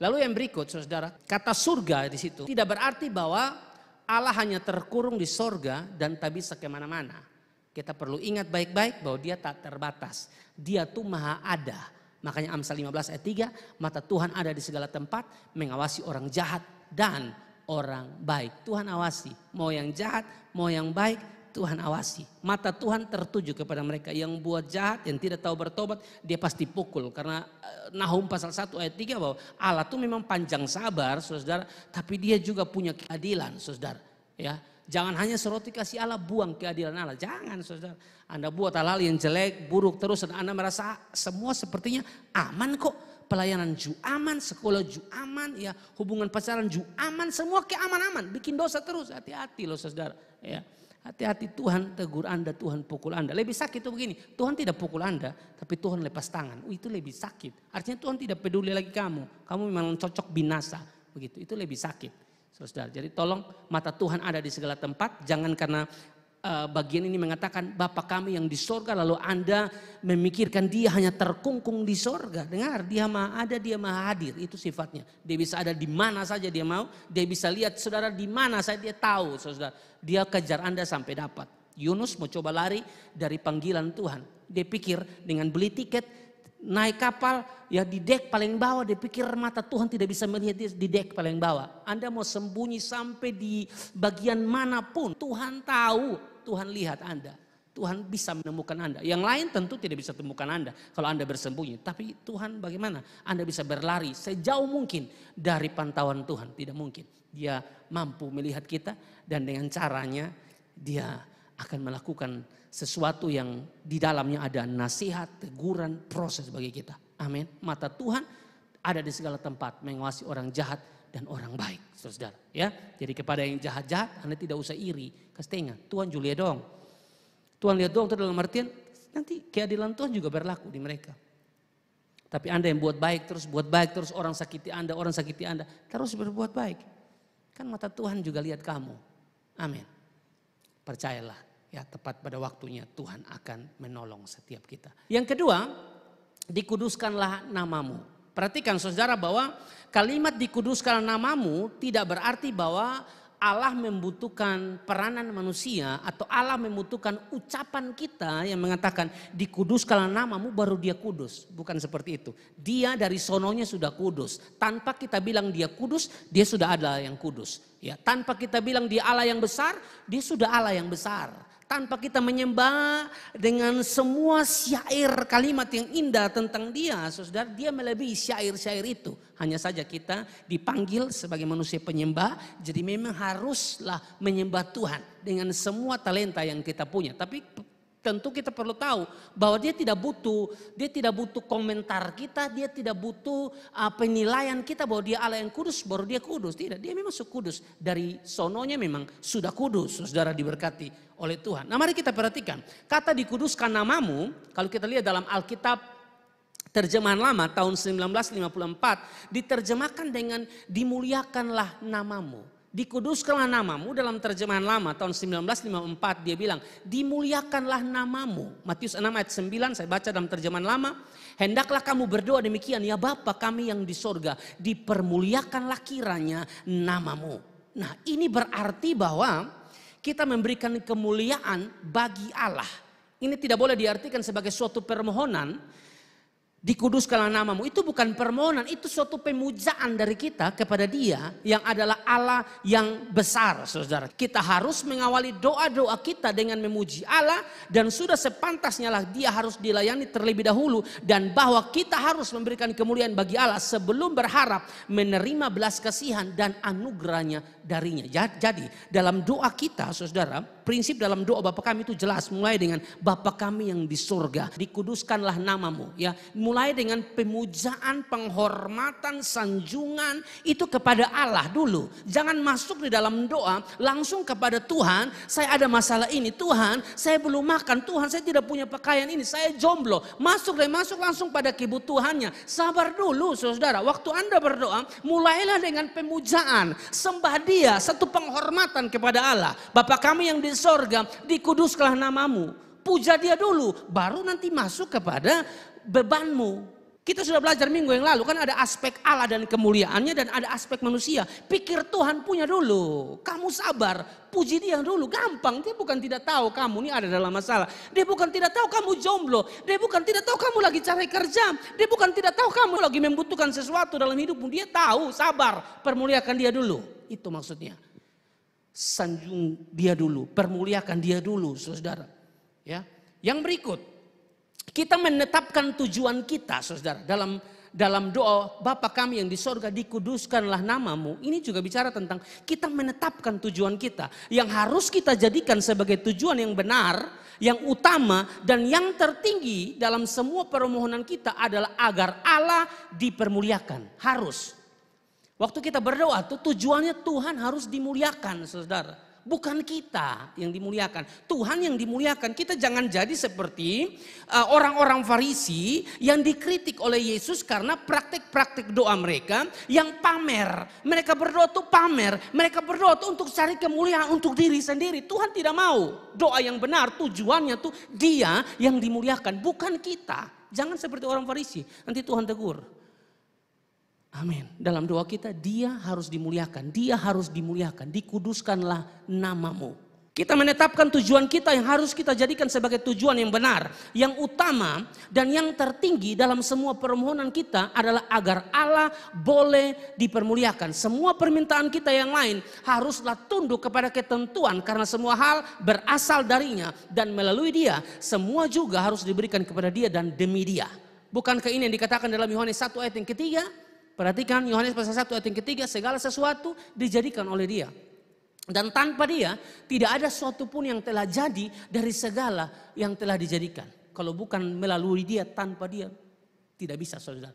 Lalu yang berikut, saudara, kata surga di situ tidak berarti bahwa Allah hanya terkurung di sorga dan tak bisa kemana-mana. Kita perlu ingat baik-baik bahwa dia tak terbatas. Dia tuh maha ada. Makanya Amsal 15 ayat 3, mata Tuhan ada di segala tempat, mengawasi orang jahat dan orang baik. Tuhan awasi, mau yang jahat, mau yang baik, Tuhan awasi. Mata Tuhan tertuju kepada mereka yang buat jahat, yang tidak tahu bertobat, dia pasti pukul. Karena Nahum pasal 1 ayat 3 bahwa Allah tuh memang panjang sabar, saudara, tapi dia juga punya keadilan, saudara. Ya. Jangan hanya seroti kasih Allah, buang keadilan Allah. Jangan, saudara. Anda buat hal-hal yang jelek, buruk terus, dan Anda merasa semua sepertinya aman kok. Pelayanan ju aman, sekolah ju aman, ya, hubungan pacaran ju aman, semua keaman-aman. Bikin dosa terus, hati-hati loh saudara. Ya. Hati-hati, Tuhan tegur Anda, Tuhan pukul Anda. Lebih sakit itu begini, Tuhan tidak pukul Anda, tapi Tuhan lepas tangan. Itu lebih sakit. Artinya Tuhan tidak peduli lagi kamu. Kamu memang cocok binasa. Begitu, itu lebih sakit. Saudara, jadi tolong mata Tuhan ada di segala tempat. Jangan karena bagian ini mengatakan Bapa kami yang di sorga, lalu Anda memikirkan dia hanya terkungkung di sorga. Dengar, dia maha ada, dia maha hadir. Itu sifatnya. Dia bisa ada di mana saja dia mau. Dia bisa lihat saudara di mana saja dia tahu, saudara. Dia kejar Anda sampai dapat. Yunus mau coba lari dari panggilan Tuhan. Dia pikir dengan beli tiket, naik kapal, ya di dek paling bawah. Dia pikir mata Tuhan tidak bisa melihat dia di dek paling bawah. Anda mau sembunyi sampai di bagian manapun, Tuhan tahu, Tuhan lihat Anda. Tuhan bisa menemukan Anda. Yang lain tentu tidak bisa temukan Anda kalau Anda bersembunyi. Tapi Tuhan bagaimana? Anda bisa berlari sejauh mungkin dari pantauan Tuhan. Tidak mungkin. Dia mampu melihat kita dan dengan caranya dia akan melakukan sesuatu yang di dalamnya ada nasihat, teguran, proses bagi kita. Amin. Mata Tuhan ada di segala tempat mengawasi orang jahat dan orang baik, saudara. Ya, jadi kepada yang jahat-jahat Anda tidak usah iri. Kasih Tuhan Julia dong. Tuhan lihat doang itu dalam artian nanti keadilan Tuhan juga berlaku di mereka. Tapi Anda yang buat baik terus orang sakiti Anda terus berbuat baik. Kan mata Tuhan juga lihat kamu. Amin. Percayalah ya, tepat pada waktunya Tuhan akan menolong setiap kita. Yang kedua, dikuduskanlah namamu. Perhatikan saudara bahwa kalimat dikuduskanlah namamu tidak berarti bahwa Allah membutuhkan peranan manusia atau Allah membutuhkan ucapan kita yang mengatakan dikuduskanlah namamu baru dia kudus. Bukan seperti itu. Dia dari sononya sudah kudus. Tanpa kita bilang dia kudus, dia sudah ada yang kudus. Ya, tanpa kita bilang dia Allah yang besar, dia sudah Allah yang besar. Tanpa kita menyembah dengan semua syair kalimat yang indah tentang dia, saudara, dia melebihi syair-syair itu. Hanya saja kita dipanggil sebagai manusia penyembah, jadi memang haruslah menyembah Tuhan dengan semua talenta yang kita punya. Tapi tentu kita perlu tahu bahwa dia tidak butuh komentar kita, dia tidak butuh penilaian kita bahwa dia Allah yang kudus, baru dia kudus. Tidak, dia memang kudus. Dari sononya memang sudah kudus, saudara diberkati oleh Tuhan. Nah mari kita perhatikan, kata dikuduskan namamu, kalau kita lihat dalam Alkitab terjemahan lama tahun 1954, diterjemahkan dengan dimuliakanlah namamu. Dikuduskanlah namamu dalam terjemahan lama tahun 1954 dia bilang dimuliakanlah namamu. Matius 6 ayat 9 saya baca dalam terjemahan lama. Hendaklah kamu berdoa demikian, ya Bapa kami yang di sorga, dipermuliakanlah kiranya namamu. Nah ini berarti bahwa kita memberikan kemuliaan bagi Allah. Ini tidak boleh diartikan sebagai suatu permohonan. Dikuduskanlah namamu, itu bukan permohonan, itu suatu pemujaan dari kita kepada dia yang adalah Allah yang besar, saudara. Kita harus mengawali doa-doa kita dengan memuji Allah dan sudah sepantasnya lah dia harus dilayani terlebih dahulu. Dan bahwa kita harus memberikan kemuliaan bagi Allah sebelum berharap menerima belas kasihan dan anugerahnya darinya. Jadi dalam doa kita, saudara, prinsip dalam doa Bapa kami itu jelas, mulai dengan Bapa kami yang di surga, dikuduskanlah namamu, ya. Mulai dengan pemujaan, penghormatan, sanjungan itu kepada Allah dulu. Jangan masuk di dalam doa langsung kepada Tuhan, saya ada masalah ini, Tuhan saya belum makan, Tuhan saya tidak punya pakaian ini, saya jomblo. Masuk langsung pada kebutuhannya. Sabar dulu saudara, waktu Anda berdoa mulailah dengan pemujaan, sembah dia, satu penghormatan kepada Allah. Bapa kami yang di sorga, dikuduskanlah namamu. Puja dia dulu, baru nanti masuk kepada bebanmu. Kita sudah belajar minggu yang lalu kan ada aspek Allah dan kemuliaannya dan ada aspek manusia. Pikir Tuhan punya dulu, kamu sabar, puji dia dulu, gampang. Dia bukan tidak tahu kamu ini ada dalam masalah. Dia bukan tidak tahu kamu jomblo. Dia bukan tidak tahu kamu lagi cari kerja. Dia bukan tidak tahu kamu lagi membutuhkan sesuatu dalam hidupmu. Dia tahu, sabar, permuliakan dia dulu. Itu maksudnya. Sanjung dia dulu, permuliakan dia dulu, saudara. Ya, yang berikut, kita menetapkan tujuan kita, saudara, dalam doa Bapa kami yang di sorga, dikuduskanlah namamu. Ini juga bicara tentang kita menetapkan tujuan kita yang harus kita jadikan sebagai tujuan yang benar, yang utama dan yang tertinggi dalam semua permohonan kita adalah agar Allah dipermuliakan. Harus. Waktu kita berdoa tujuannya Tuhan harus dimuliakan, saudara. Bukan kita yang dimuliakan, Tuhan yang dimuliakan. Kita jangan jadi seperti orang-orang Farisi yang dikritik oleh Yesus karena praktik-praktik doa mereka yang pamer. Mereka berdoa tuh pamer, mereka berdoa tuh untuk cari kemuliaan untuk diri sendiri. Tuhan tidak mau. Doa yang benar tujuannya tuh dia yang dimuliakan, bukan kita. Jangan seperti orang Farisi, nanti Tuhan tegur. Amin. Dalam doa kita dia harus dimuliakan. Dia harus dimuliakan. Dikuduskanlah namamu. Kita menetapkan tujuan kita yang harus kita jadikan sebagai tujuan yang benar. Yang utama dan yang tertinggi dalam semua permohonan kita adalah agar Allah boleh dipermuliakan. Semua permintaan kita yang lain haruslah tunduk kepada ketentuan. Karena semua hal berasal darinya dan melalui dia. Semua juga harus diberikan kepada dia dan demi dia. Bukankah ini yang dikatakan dalam Yohanes 1 ayat yang ketiga? Perhatikan Yohanes pasal 1 ayat yang ketiga. Segala sesuatu dijadikan oleh dia. Dan tanpa dia tidak ada sesuatu pun yang telah jadi dari segala yang telah dijadikan. Kalau bukan melalui dia, tanpa dia tidak bisa, saudara.